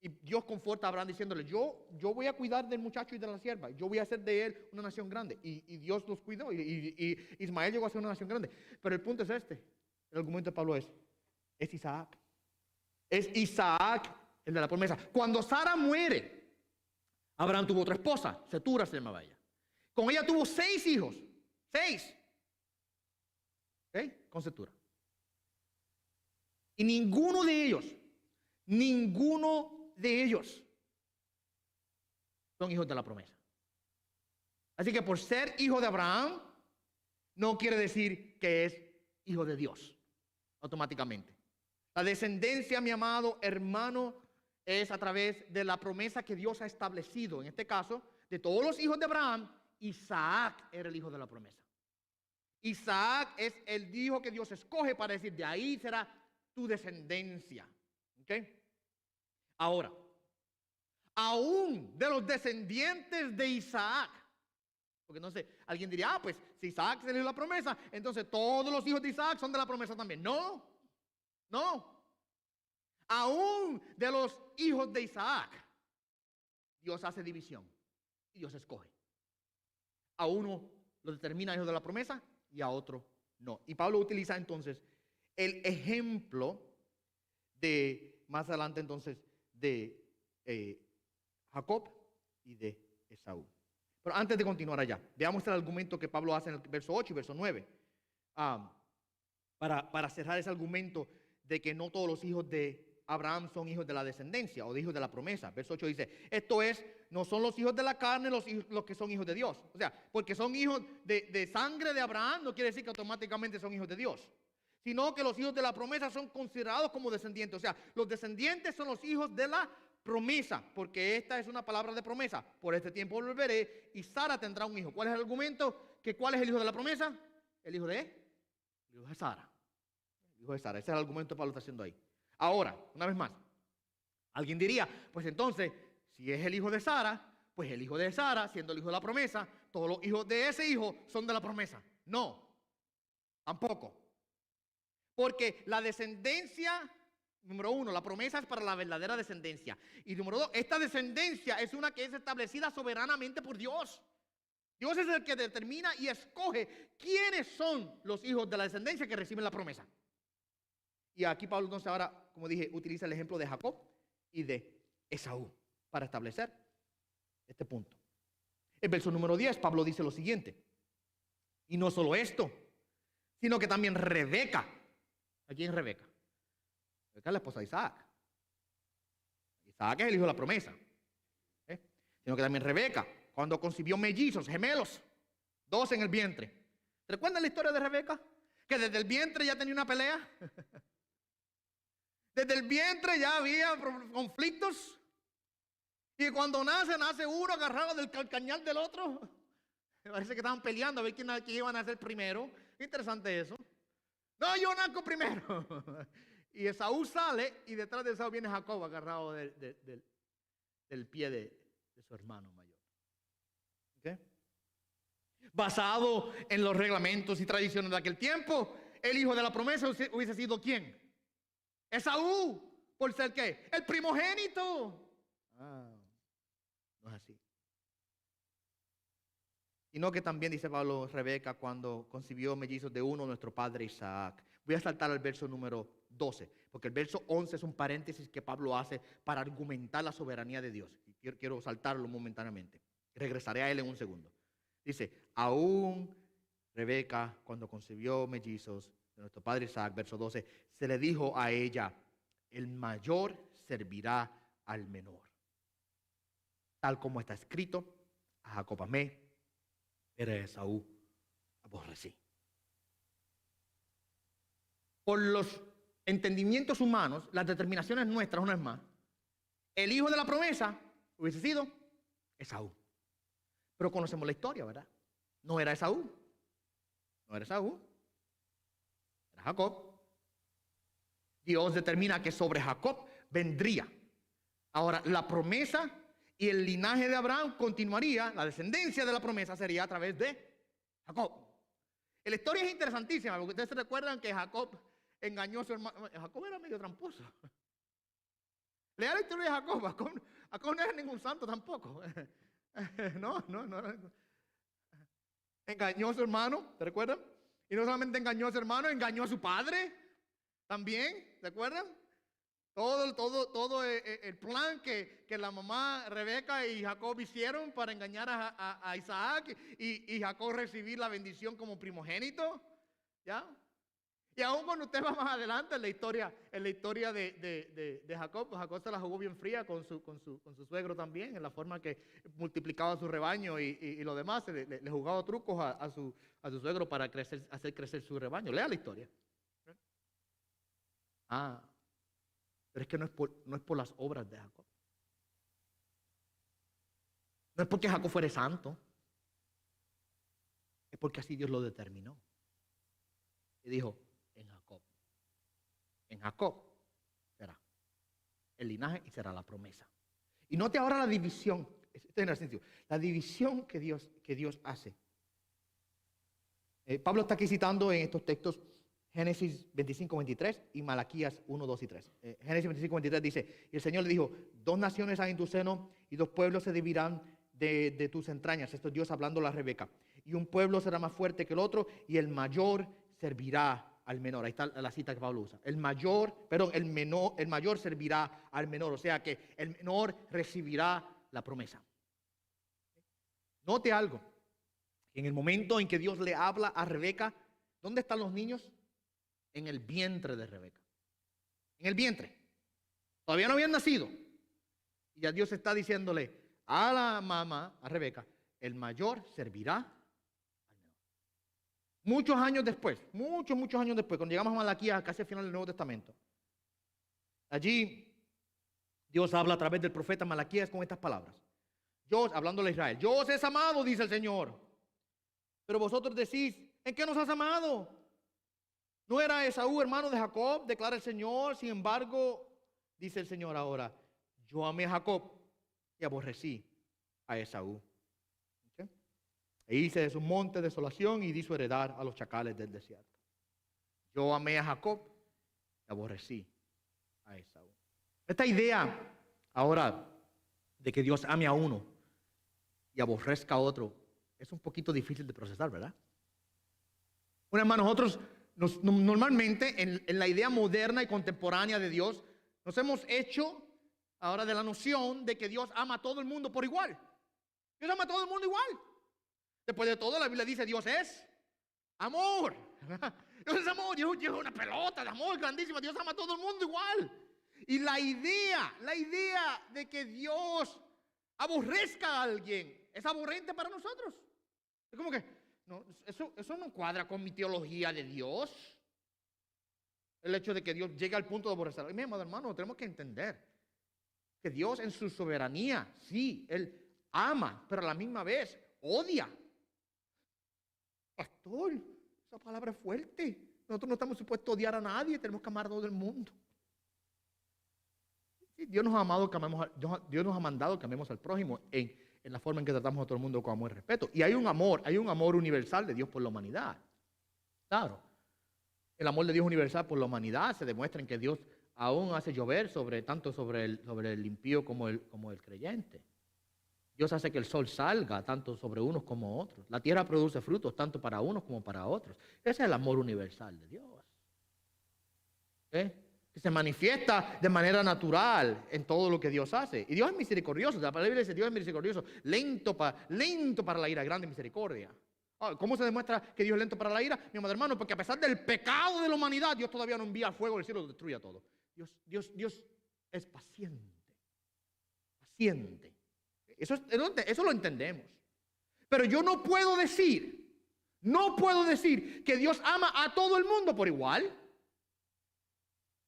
Y Dios conforta a Abraham diciéndole, yo voy a cuidar del muchacho y de la sierva. Yo voy a hacer de él una nación grande. Y Dios los cuidó. Y Ismael llegó a ser una nación grande. Pero el punto es este. El argumento de Pablo es Isaac. Es Isaac el de la promesa. Cuando Sara muere, Abraham tuvo otra esposa. Setura se llamaba ella. Con ella tuvo 6 hijos. 6. ¿Ok? Con Setura. Y ninguno de ellos son hijos de la promesa. Así que por ser hijo de Abraham, no quiere decir que es hijo de Dios, automáticamente. La descendencia, mi amado hermano, es a través de la promesa que Dios ha establecido. En este caso, de todos los hijos de Abraham, Isaac era el hijo de la promesa. Isaac es el hijo que Dios escoge para decir, de ahí será tu descendencia. ¿Ok? Ahora, aún de los descendientes de Isaac, porque no sé, alguien diría, pues si Isaac se le dio la promesa, entonces todos los hijos de Isaac son de la promesa también. No. Aún de los hijos de Isaac, Dios hace división y Dios escoge. A uno lo determina hijo de la promesa y a otro no. Y Pablo utiliza entonces el ejemplo de, más adelante entonces, de Jacob y de Esaú. Pero antes de continuar allá, veamos el argumento que Pablo hace en el verso 8 y verso 9. Para cerrar ese argumento de que no todos los hijos de Abraham son hijos de la descendencia o de hijos de la promesa. Verso 8 dice, esto es, no son los hijos de la carne los que son hijos de Dios. O sea, porque son hijos de sangre de Abraham, no quiere decir que automáticamente son hijos de Dios. Sino que los hijos de la promesa son considerados como descendientes. O sea, los descendientes son los hijos de la promesa, porque esta es una palabra de promesa. Por este tiempo volveré y Sara tendrá un hijo. ¿Cuál es el argumento? ¿Cuál es el hijo de la promesa? El hijo de Sara. El hijo de Sara. Ese es el argumento que Pablo está haciendo ahí. Ahora, una vez más, alguien diría, pues entonces, si es el hijo de Sara, pues el hijo de Sara, siendo el hijo de la promesa, todos los hijos de ese hijo son de la promesa. No, tampoco. Porque la descendencia, número 1, la promesa es para la verdadera descendencia. Y número 2, esta descendencia es una que es establecida soberanamente por Dios. Dios es el que determina y escoge quiénes son los hijos de la descendencia que reciben la promesa. Y aquí Pablo entonces ahora, como dije, utiliza el ejemplo de Jacob y de Esaú para establecer este punto. El verso número 10, Pablo dice lo siguiente. Y no solo esto, sino que también Rebeca. ¿A quién es Rebeca? Rebeca es la esposa de Isaac. Isaac es el hijo de la promesa. Sino que también Rebeca, cuando concibió mellizos, gemelos, 2 en el vientre. ¿Recuerdan la historia de Rebeca? Que desde el vientre ya tenía una pelea. Desde el vientre ya había conflictos. Y cuando nace uno agarrado del calcañal del otro. Me parece que estaban peleando a ver quién iba a nacer primero. Interesante eso. No, yo nazco primero. Y Esaú sale y detrás de Esaú viene Jacob agarrado del pie de su hermano mayor. ¿Okay? Basado en los reglamentos y tradiciones de aquel tiempo, el hijo de la promesa hubiese sido ¿quién? Esaú. ¿Por ser qué? El primogénito. No es así. Sino que también dice Pablo, Rebeca, cuando concibió mellizos de uno, nuestro padre Isaac. Voy a saltar al verso número 12, porque el verso 11 es un paréntesis que Pablo hace para argumentar la soberanía de Dios. Y quiero saltarlo momentáneamente. Regresaré a él en un segundo. Dice, aún Rebeca, cuando concibió mellizos de nuestro padre Isaac, verso 12, se le dijo a ella, el mayor servirá al menor. Tal como está escrito, a Jacob amé, pero a Esaú aborrecí. Por los entendimientos humanos, las determinaciones nuestras, una vez más, el hijo de la promesa hubiese sido Esaú. Pero conocemos la historia, ¿verdad? No era Esaú. No era Esaú. Era Jacob. Dios determina que sobre Jacob vendría. Ahora, la promesa y el linaje de Abraham continuaría, la descendencia de la promesa sería a través de Jacob. La historia es interesantísima, porque ustedes se recuerdan que Jacob engañó a su hermano. Jacob era medio tramposo. Lea la historia de Jacob. Jacob no era ningún santo tampoco. No. Engañó a su hermano, ¿se recuerdan? Y no solamente engañó a su hermano, engañó a su padre también, ¿se acuerdan? Todo el plan que la mamá Rebeca y Jacob hicieron para engañar a Isaac y Jacob recibir la bendición como primogénito, ¿ya? Y aún cuando usted va más adelante en la historia de Jacob, pues Jacob se la jugó bien fría con su suegro también, en la forma que multiplicaba su rebaño y lo demás, le jugaba trucos a su suegro para hacer crecer su rebaño. Lea la historia. Pero es que no es por las obras de Jacob. No es porque Jacob fuera santo. Es porque así Dios lo determinó. Y dijo, en Jacob será el linaje y será la promesa. Y note ahora la división. La división que Dios hace. Pablo está aquí citando en estos textos Génesis 25, 23 y Malaquías 1, 2 y 3. Génesis 25, 23 dice, y el Señor le dijo, 2 naciones hay en tu seno y 2 pueblos se dividirán de tus entrañas. Esto es Dios hablando a Rebeca. Y un pueblo será más fuerte que el otro y el mayor servirá al menor. Ahí está la cita que Pablo usa. El mayor servirá al menor. O sea que el menor recibirá la promesa. Note algo. En el momento en que Dios le habla a Rebeca, ¿dónde están los niños? En el vientre de Rebeca. En el vientre. Todavía no habían nacido. Y ya Dios está diciéndole a la mamá, a Rebeca, el mayor servirá al menor. Muchos años después, cuando llegamos a Malaquías, casi al final del Nuevo Testamento, allí Dios habla a través del profeta Malaquías con estas palabras. Yo, hablándole a Israel, yo os he amado, dice el Señor. Pero vosotros decís, ¿en qué nos has amado? ¿No era Esaú hermano de Jacob? Declara el Señor. Sin embargo, dice el Señor ahora, yo amé a Jacob y aborrecí a Esaú. ¿Okay? E hice de su monte desolación y di su heredad a los chacales del desierto. Yo amé a Jacob y aborrecí a Esaú. Esta idea ahora de que Dios ame a uno y aborrezca a otro es un poquito difícil de procesar, ¿verdad? Bueno, hermano, nosotros normalmente en la idea moderna y contemporánea de Dios nos hemos hecho ahora de la noción de que Dios ama a todo el mundo por igual. Dios ama a todo el mundo igual. Después de todo, la Biblia dice Dios es amor. Dios es amor. Dios es una pelota de amor grandísima. Dios ama a todo el mundo igual. Y la idea de que Dios aborrezca a alguien es aborrente para nosotros. Es como que no, eso no cuadra con mi teología de Dios. El hecho de que Dios llegue al punto de aborrecer. Mi amado hermano, tenemos que entender que Dios en su soberanía, sí, Él ama, pero a la misma vez odia. Pastor, esa palabra es fuerte. Nosotros no estamos supuestos a odiar a nadie, tenemos que amar a todo el mundo. Sí, Dios nos ha amado que amemos, Dios nos ha mandado que amemos al prójimo en la forma en que tratamos a todo el mundo con amor y respeto. Y hay un amor universal de Dios por la humanidad. Claro. El amor de Dios universal por la humanidad se demuestra en que Dios aún hace llover tanto sobre el impío como el creyente. Dios hace que el sol salga tanto sobre unos como otros. La tierra produce frutos tanto para unos como para otros. Ese es el amor universal de Dios. ¿Eh? Que se manifiesta de manera natural en todo lo que Dios hace. Y Dios es misericordioso. La palabra dice Dios es misericordioso. Lento para la ira, grande misericordia. ¿Cómo se demuestra que Dios es lento para la ira? Mi amado hermano, porque a pesar del pecado de la humanidad, Dios todavía no envía fuego del cielo y lo destruye a todo. Dios es paciente. Paciente. Eso lo entendemos. Pero yo no puedo decir que Dios ama a todo el mundo por igual.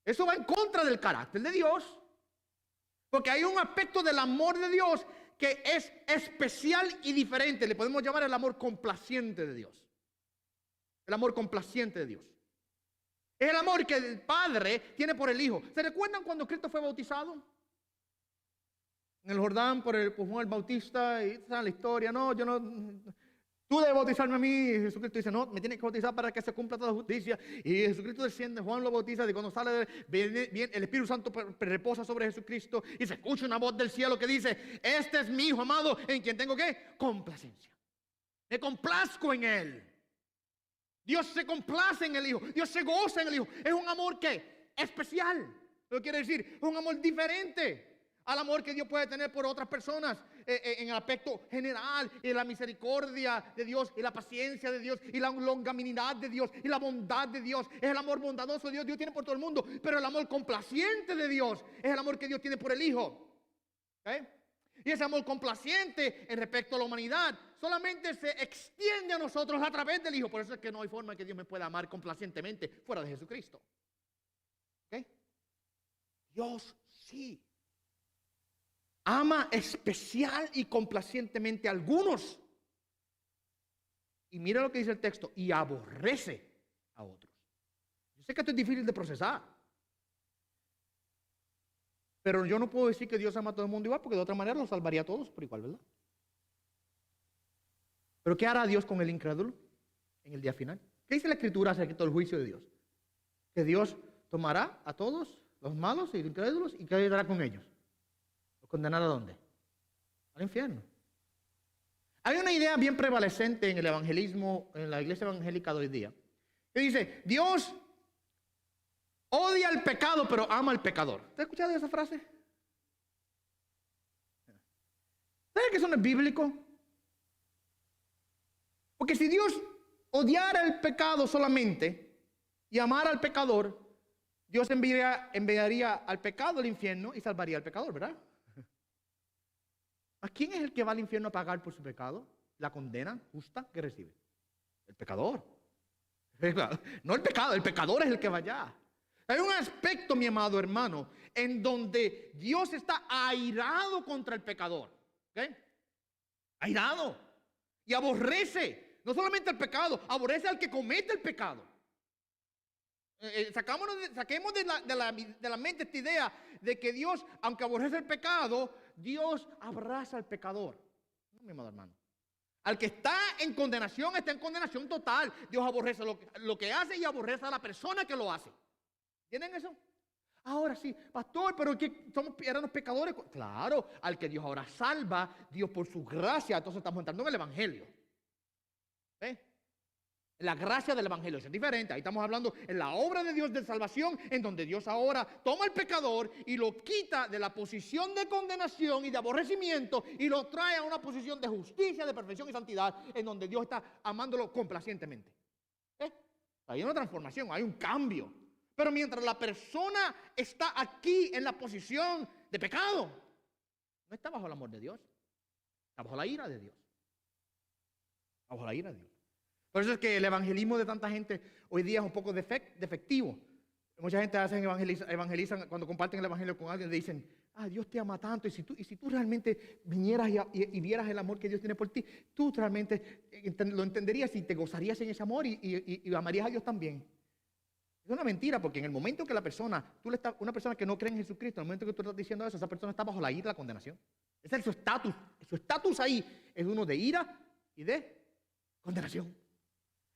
Eso va en contra del carácter de Dios. Porque hay un aspecto del amor de Dios que es especial y diferente. Le podemos llamar el amor complaciente de Dios. El amor complaciente de Dios. Es el amor que el Padre tiene por el Hijo. ¿Se recuerdan cuando Cristo fue bautizado? En el Jordán por Juan el Bautista, y esa es la historia. No, yo no, tú debes bautizarme a mí. Y Jesucristo dice, no, me tienes que bautizar para que se cumpla toda justicia. Y Jesucristo desciende, Juan lo bautiza, y cuando sale, viene, el Espíritu Santo reposa sobre Jesucristo, y se escucha una voz del cielo que dice, este es mi Hijo amado, en quien tengo ¿qué? Complacencia. Me complazco en Él. Dios se complace en el Hijo, Dios se goza en el Hijo. Es un amor ¿qué? Especial. Lo quiere decir, es un amor diferente al amor que Dios puede tener por otras personas en el aspecto general, y la misericordia de Dios, y la paciencia de Dios, y la longanimidad de Dios, y la bondad de Dios. Es el amor bondadoso de Dios, Dios tiene por todo el mundo. Pero el amor complaciente de Dios es el amor que Dios tiene por el Hijo. Y ese amor complaciente en respecto a la humanidad solamente se extiende a nosotros a través del Hijo. Por eso es que no hay forma que Dios me pueda amar complacientemente fuera de Jesucristo. Dios sí ama especial y complacientemente a algunos. Y mira lo que dice el texto, y aborrece a otros. Yo sé que esto es difícil de procesar, pero yo no puedo decir que Dios ama a todo el mundo igual, porque de otra manera los salvaría a todos por igual, ¿verdad? Pero ¿qué hará Dios con el incrédulo en el día final? ¿Qué dice la Escritura acerca del juicio de Dios? Que Dios tomará a todos los malos y los incrédulos, y ¿qué hará con ellos? ¿Condenar a dónde? Al infierno. Hay una idea bien prevalecente en el evangelismo, en la iglesia evangélica de hoy día, que dice, Dios odia el pecado, pero ama al pecador. ¿Usted ha escuchado esa frase? ¿Sabe que eso no es bíblico? Porque si Dios odiara el pecado solamente y amara al pecador, Dios enviaría al pecado al infierno y salvaría al pecador, ¿verdad? ¿A quién es el que va al infierno a pagar por su pecado? La condena justa que recibe. El pecador. No el pecado, el pecador es el que va allá. Hay un aspecto, mi amado hermano, en donde Dios está airado contra el pecador. ¿Okay? Airado. Y aborrece, no solamente el pecado, aborrece al que comete el pecado. Saquemos de la mente esta idea de que Dios, aunque aborrece el pecado, Dios abraza al pecador. No, mi amado hermano. Al que está en condenación total. Dios aborrece lo que hace y aborrece a la persona que lo hace. ¿Entienden eso? Ahora sí, pastor, pero que éramos pecadores. Claro, al que Dios ahora salva, Dios por su gracia. Entonces estamos entrando en el Evangelio. ¿Ves? La gracia del Evangelio es diferente. Ahí estamos hablando en la obra de Dios de salvación, en donde Dios ahora toma al pecador y lo quita de la posición de condenación y de aborrecimiento y lo trae a una posición de justicia, de perfección y santidad, en donde Dios está amándolo complacientemente. Hay una transformación, hay un cambio. Pero mientras la persona está aquí en la posición de pecado, no está bajo el amor de Dios, está bajo la ira de Dios. Está bajo la ira de Dios. Por eso es que el evangelismo de tanta gente hoy día es un poco defectivo. Mucha gente evangelizan cuando comparten el evangelio con alguien, dicen, Dios te ama tanto, y si tú realmente vinieras y vieras el amor que Dios tiene por ti, tú realmente lo entenderías y te gozarías en ese amor y amarías a Dios también. Es una mentira, porque en el momento que una persona que no cree en Jesucristo, en el momento que tú estás diciendo eso, esa persona está bajo la ira y la condenación. Ese es su estatus. Su estatus ahí es uno de ira y de condenación.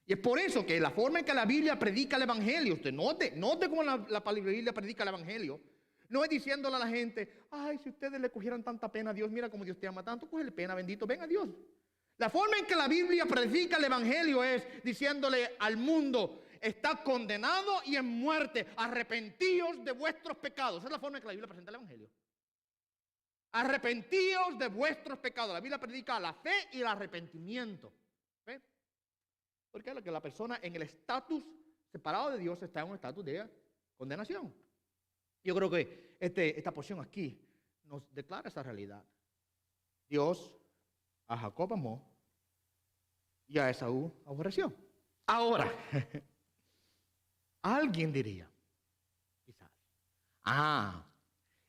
Y es por eso que la forma en que la Biblia predica el Evangelio, usted note cómo la Biblia predica el Evangelio, no es diciéndole a la gente, ay, si ustedes le cogieran tanta pena a Dios, mira cómo Dios te ama tanto, cógele pena, bendito, ven a Dios. La forma en que la Biblia predica el Evangelio es diciéndole al mundo, está condenado y en muerte, arrepentíos de vuestros pecados. Esa es la forma en que la Biblia presenta el Evangelio. Arrepentíos de vuestros pecados. La Biblia predica la fe y el arrepentimiento. ¿Ve? Porque la persona en el estatus separado de Dios está en un estatus de condenación. Yo creo que esta porción aquí nos declara esa realidad. Dios a Jacob amó y a Esaú aborreció. Ahora, alguien diría, quizás,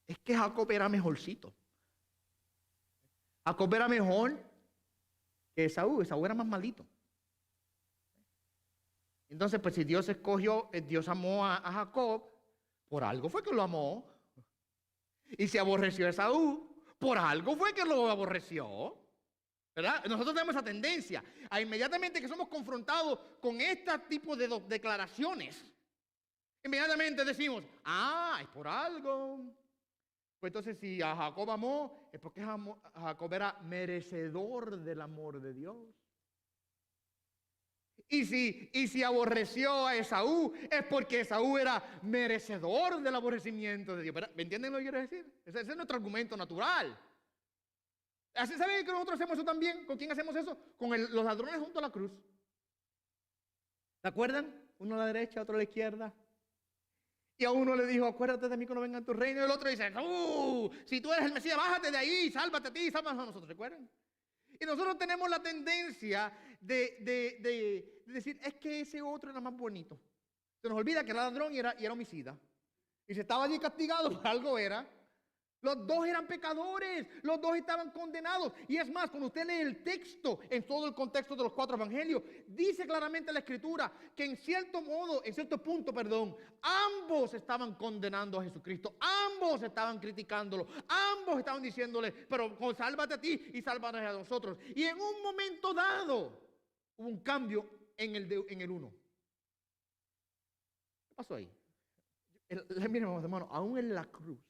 es que Jacob era mejorcito. Jacob era mejor que Esaú. Esaú era más malito. Entonces, pues si Dios Dios amó a Jacob, por algo fue que lo amó. Y si aborreció a Esaú, por algo fue que lo aborreció. ¿Verdad? Nosotros tenemos esa tendencia a inmediatamente que somos confrontados con este tipo de declaraciones, inmediatamente decimos, es por algo. Pues entonces si a Jacob amó, es porque Jacob era merecedor del amor de Dios. Y si aborreció a Esaú, es porque Esaú era merecedor del aborrecimiento de Dios. ¿Me entienden lo que quiero decir? Ese es nuestro argumento natural. ¿Así saben que nosotros hacemos eso también? ¿Con quién hacemos eso? Con los ladrones junto a la cruz. ¿Se acuerdan? Uno a la derecha, otro a la izquierda. Y a uno le dijo, acuérdate de mí cuando venga en tu reino. Y el otro dice, si tú eres el Mesías, bájate de ahí, sálvate a ti, sálvanos a nosotros. ¿Recuerdan? Y nosotros tenemos la tendencia de decir, es que ese otro era más bonito. Se nos olvida que era ladrón y era homicida. Y se estaba allí castigado, por algo era. Los dos eran pecadores, los dos estaban condenados. Y es más, cuando usted lee el texto, en todo el contexto de los 4 evangelios, dice claramente la Escritura que en cierto punto, ambos estaban condenando a Jesucristo, ambos estaban criticándolo, ambos estaban diciéndole, pero sálvate a ti y sálvanos a nosotros. Y en un momento dado, hubo un cambio en el uno. ¿Qué pasó ahí? Miren, hermano, aún en la cruz,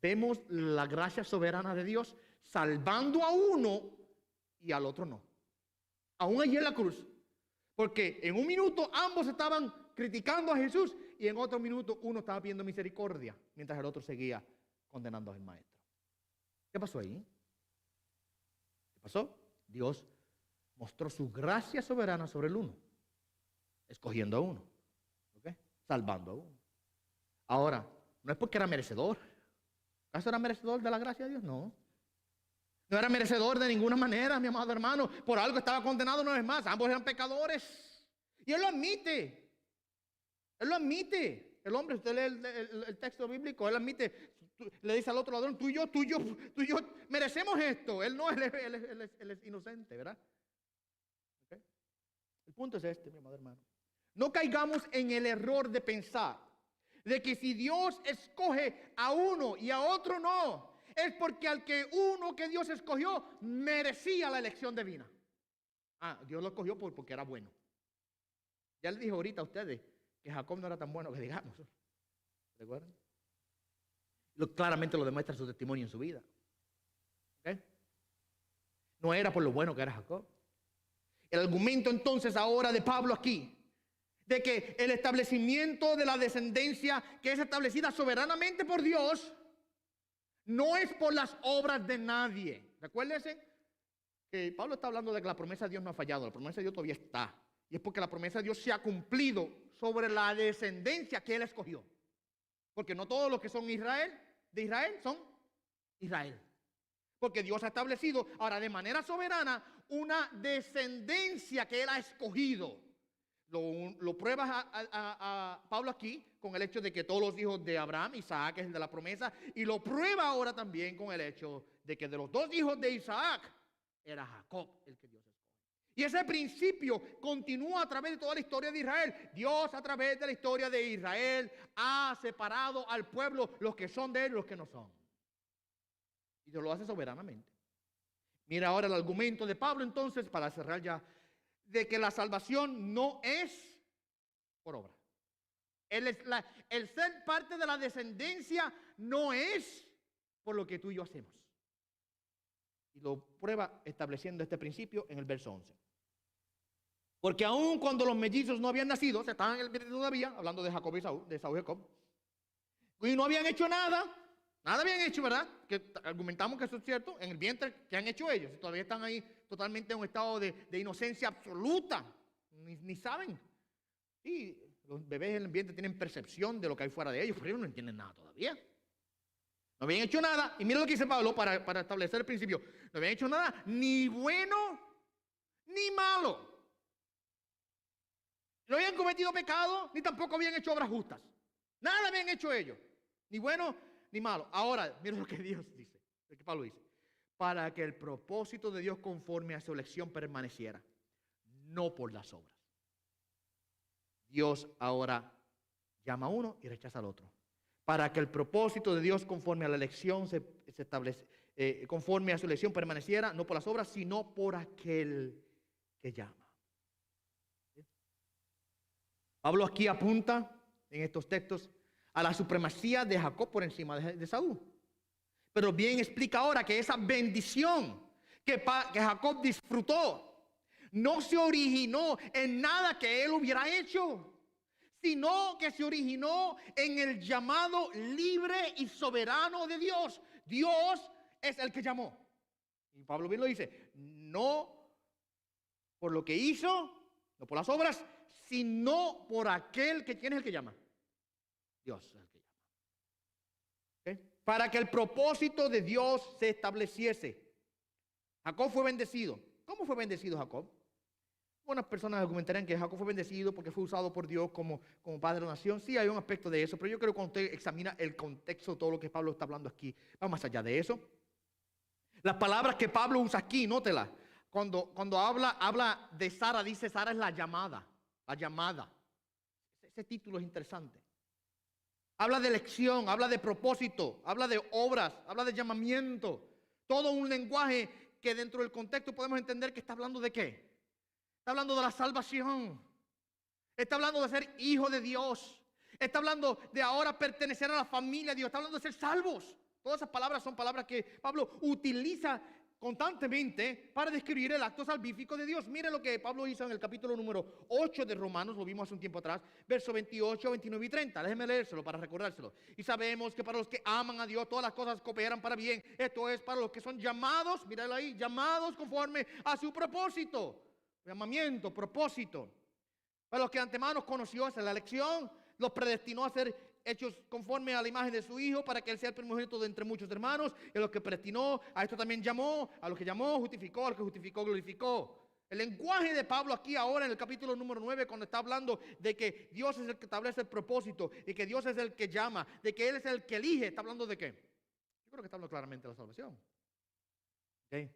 vemos la gracia soberana de Dios salvando a uno y al otro no. Aún allí en la cruz. Porque en un minuto ambos estaban criticando a Jesús y en otro minuto uno estaba pidiendo misericordia mientras el otro seguía condenando al maestro. ¿Qué pasó ahí? ¿Qué pasó? Dios mostró su gracia soberana sobre el uno, escogiendo a uno, ¿okay? Salvando a uno. Ahora, no es porque era merecedor. ¿Acaso era merecedor de la gracia de Dios? No. No era merecedor de ninguna manera, mi amado hermano. Por algo estaba condenado una vez más. Ambos eran pecadores. Y él lo admite. Él lo admite. El hombre, usted lee el texto bíblico, él admite, le dice al otro ladrón, tú y yo merecemos esto. Él no, él es inocente, ¿verdad? ¿Okay? El punto es este, mi amado hermano. No caigamos en el error de pensar de que si Dios escoge a uno y a otro no, es porque al que uno que Dios escogió merecía la elección divina. Dios lo escogió porque era bueno. Ya les dije ahorita a ustedes que Jacob no era tan bueno que digamos. ¿Recuerdan? Claramente lo demuestra su testimonio en su vida. ¿Okay? No era por lo bueno que era Jacob. El argumento entonces ahora de Pablo aquí, de que el establecimiento de la descendencia que es establecida soberanamente por Dios no es por las obras de nadie. Recuérdense que Pablo está hablando de que la promesa de Dios no ha fallado, la promesa de Dios todavía está. Y es porque la promesa de Dios se ha cumplido sobre la descendencia que Él escogió. Porque no todos los que son de Israel son Israel. Porque Dios ha establecido ahora de manera soberana una descendencia que Él ha escogido. Lo prueba a Pablo aquí con el hecho de que todos los hijos de Abraham, Isaac es el de la promesa, y lo prueba ahora también con el hecho de que de los 2 hijos de Isaac era Jacob el que Dios escoge. Y ese principio continúa a través de toda la historia de Israel. Dios a través de la historia de Israel ha separado al pueblo, los que son de él y los que no son. Y Dios lo hace soberanamente. Mira ahora el argumento de Pablo entonces, para cerrar ya, de que la salvación no es por obra. El ser parte de la descendencia no es por lo que tú y yo hacemos. Y lo prueba estableciendo este principio en el verso 11. Porque aun cuando los mellizos no habían nacido, se estaban en el vientre todavía, hablando de Jacob y Saúl, de Saúl y Jacob, y no habían hecho nada habían hecho, ¿verdad? Que argumentamos que eso es cierto, en el vientre, ¿qué han hecho ellos? Todavía están ahí totalmente en un estado de inocencia absoluta, ni saben. Y los bebés en el vientre tienen percepción de lo que hay fuera de ellos, pero ellos no entienden nada todavía. No habían hecho nada, y mira lo que dice Pablo para establecer el principio. No habían hecho nada, ni bueno, ni malo. No habían cometido pecado, ni tampoco habían hecho obras justas. Nada habían hecho ellos, ni bueno, ni malo. Ahora, mira lo que Dios dice, lo que Pablo dice. Para que el propósito de Dios conforme a su elección permaneciera, no por las obras. Dios ahora llama a uno y rechaza al otro. Para que el propósito de Dios conforme a la elección se establece, conforme a su elección permaneciera, no por las obras, sino por aquel que llama. Pablo aquí apunta en estos textos a la supremacía de Jacob por encima de Saúl. Pero bien explica ahora que esa bendición que Jacob disfrutó no se originó en nada que él hubiera hecho, sino que se originó en el llamado libre y soberano de Dios. Dios es el que llamó. Y Pablo bien lo dice, no por lo que hizo, no por las obras, sino por aquel que, ¿quién es el que llama? Dios es el que llama. ¿Okay? Para que el propósito de Dios se estableciese. Jacob fue bendecido. ¿Cómo fue bendecido Jacob? Algunas personas argumentarían que Jacob fue bendecido porque fue usado por Dios como padre de la nación. Sí, hay un aspecto de eso, pero yo creo que cuando usted examina el contexto de todo lo que Pablo está hablando aquí, va más allá de eso. Las palabras que Pablo usa aquí, nótela. Cuando habla de Sara, dice Sara es la llamada. La llamada. Ese título es interesante. Habla de elección, habla de propósito, habla de obras, habla de llamamiento. Todo un lenguaje que dentro del contexto podemos entender que está hablando de qué. Está hablando de la salvación. Está hablando de ser hijo de Dios. Está hablando de ahora pertenecer a la familia de Dios. Está hablando de ser salvos. Todas esas palabras son palabras que Pablo utiliza constantemente para describir el acto salvífico de Dios. Mire lo que Pablo hizo en el capítulo número 8 de Romanos, lo vimos hace un tiempo atrás, versos 28, 29 y 30. Déjeme leérselo para recordárselo. Y sabemos que para los que aman a Dios, todas las cosas cooperan para bien. Esto es para los que son llamados, míralo ahí, llamados conforme a su propósito. Llamamiento, propósito. Para los que antemano conoció, esa es la elección, los predestinó a ser hechos conforme a la imagen de su Hijo, para que Él sea el primogénito de entre muchos hermanos. Y a los que predestinó, a esto también llamó. A los que llamó, justificó. A los que justificó, glorificó. El lenguaje de Pablo aquí ahora en el capítulo número 9, cuando está hablando de que Dios es el que establece el propósito, y que Dios es el que llama, de que Él es el que elige, ¿está hablando de qué? Yo creo que está hablando claramente de la salvación. ¿Okay?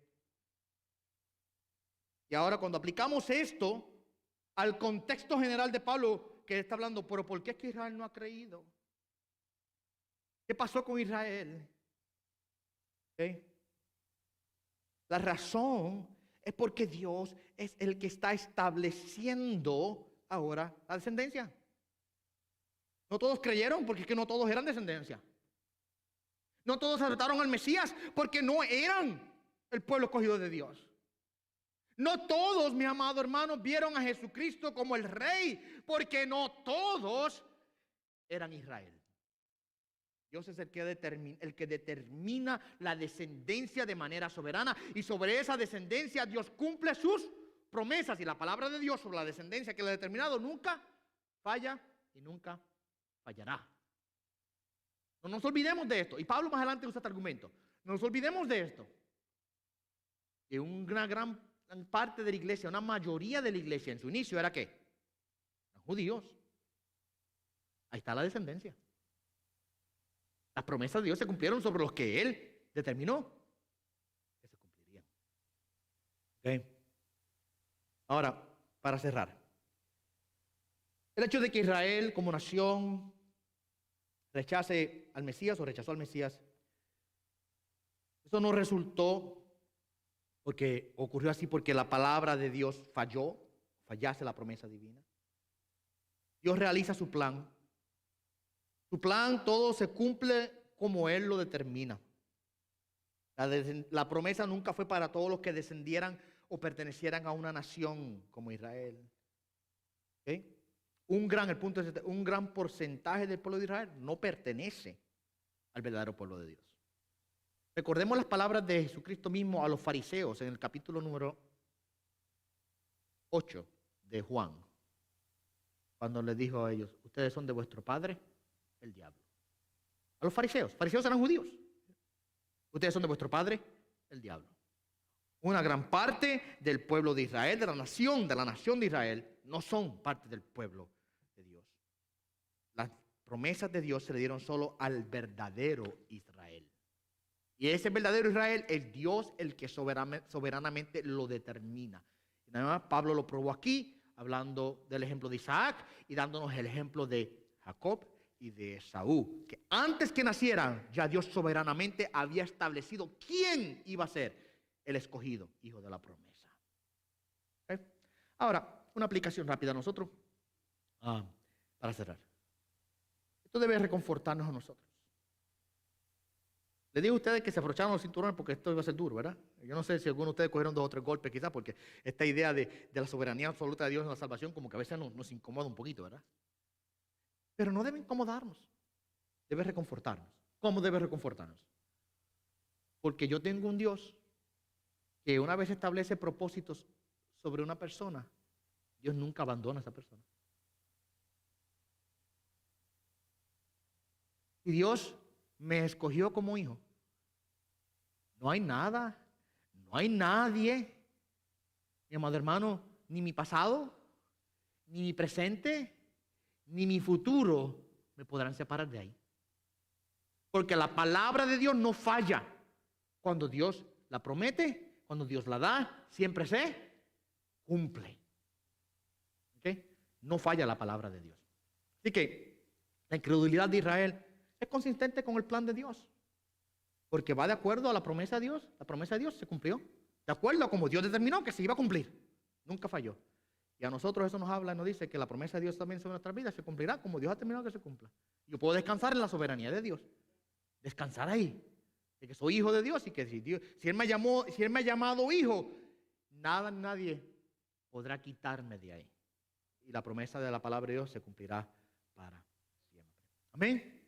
Y ahora cuando aplicamos esto al contexto general de Pablo, que está hablando, pero ¿por qué es que Israel no ha creído? ¿Qué pasó con Israel? ¿Okay? La razón es porque Dios es el que está estableciendo ahora la descendencia. No todos creyeron porque es que no todos eran descendencia. No todos aceptaron al Mesías porque no eran el pueblo escogido de Dios. No todos, mi amado hermano, vieron a Jesucristo como el Rey, porque no todos eran Israel. Dios es el que determina la descendencia de manera soberana, y sobre esa descendencia Dios cumple sus promesas, y la palabra de Dios sobre la descendencia que Él ha determinado nunca falla y nunca fallará. No nos olvidemos de esto, y Pablo más adelante usa este argumento. No nos olvidemos de esto. Que una gran parte de la iglesia, una mayoría de la iglesia en su inicio era ¿qué? Eran judíos. Ahí está la descendencia. Las promesas de Dios se cumplieron sobre los que Él determinó que se cumplirían. ¿Okay? Ahora, para cerrar, el hecho de que Israel como nación rechace al Mesías o rechazó al Mesías, eso no resultó porque ocurrió así porque la palabra de Dios fallase la promesa divina. Dios realiza su plan. Su plan todo se cumple como Él lo determina. La promesa nunca fue para todos los que descendieran o pertenecieran a una nación como Israel. ¿Okay? El punto es un gran porcentaje del pueblo de Israel no pertenece al verdadero pueblo de Dios. Recordemos las palabras de Jesucristo mismo a los fariseos en el capítulo número 8 de Juan, cuando les dijo a ellos: ustedes son de vuestro padre, el diablo. A los fariseos eran judíos. Ustedes son de vuestro padre, el diablo. Una gran parte del pueblo de Israel, de la nación de Israel, no son parte del pueblo de Dios. Las promesas de Dios se le dieron solo al verdadero Israel. Y ese verdadero Israel es Dios el que soberanamente lo determina. Y nada más Pablo lo probó aquí, hablando del ejemplo de Isaac y dándonos el ejemplo de Jacob y de Esaú, que antes que nacieran ya Dios soberanamente había establecido quién iba a ser el escogido, hijo de la promesa. ¿Okay? Ahora, una aplicación rápida a nosotros, para cerrar. Esto debe reconfortarnos a nosotros. Les digo a ustedes que se aflocharon los cinturones porque esto iba a ser duro, ¿verdad? Yo no sé si algunos de ustedes cogieron 2 o 3 golpes quizás, porque esta idea de la soberanía absoluta de Dios en la salvación como que a veces nos incomoda un poquito, ¿verdad? Pero no debe incomodarnos, debe reconfortarnos. ¿Cómo debe reconfortarnos? Porque yo tengo un Dios que una vez establece propósitos sobre una persona, Dios nunca abandona a esa persona. Y Dios me escogió como hijo. No hay nada, no hay nadie, mi amado hermano, ni mi pasado, ni mi presente, ni mi futuro me podrán separar de ahí. Porque la palabra de Dios no falla. Cuando Dios la promete, cuando Dios la da, siempre se cumple. ¿Okay? No falla la palabra de Dios. Así que la incredulidad de Israel es consistente con el plan de Dios. Porque va de acuerdo a la promesa de Dios. La promesa de Dios se cumplió. De acuerdo a como Dios determinó que se iba a cumplir. Nunca falló. Y a nosotros eso nos habla y nos dice que la promesa de Dios también sobre nuestras vidas se cumplirá como Dios ha determinado que se cumpla. Yo puedo descansar en la soberanía de Dios. Descansar ahí. De que soy hijo de Dios y que si Él me ha llamado hijo, nadie podrá quitarme de ahí. Y la promesa de la palabra de Dios se cumplirá para siempre. Amén.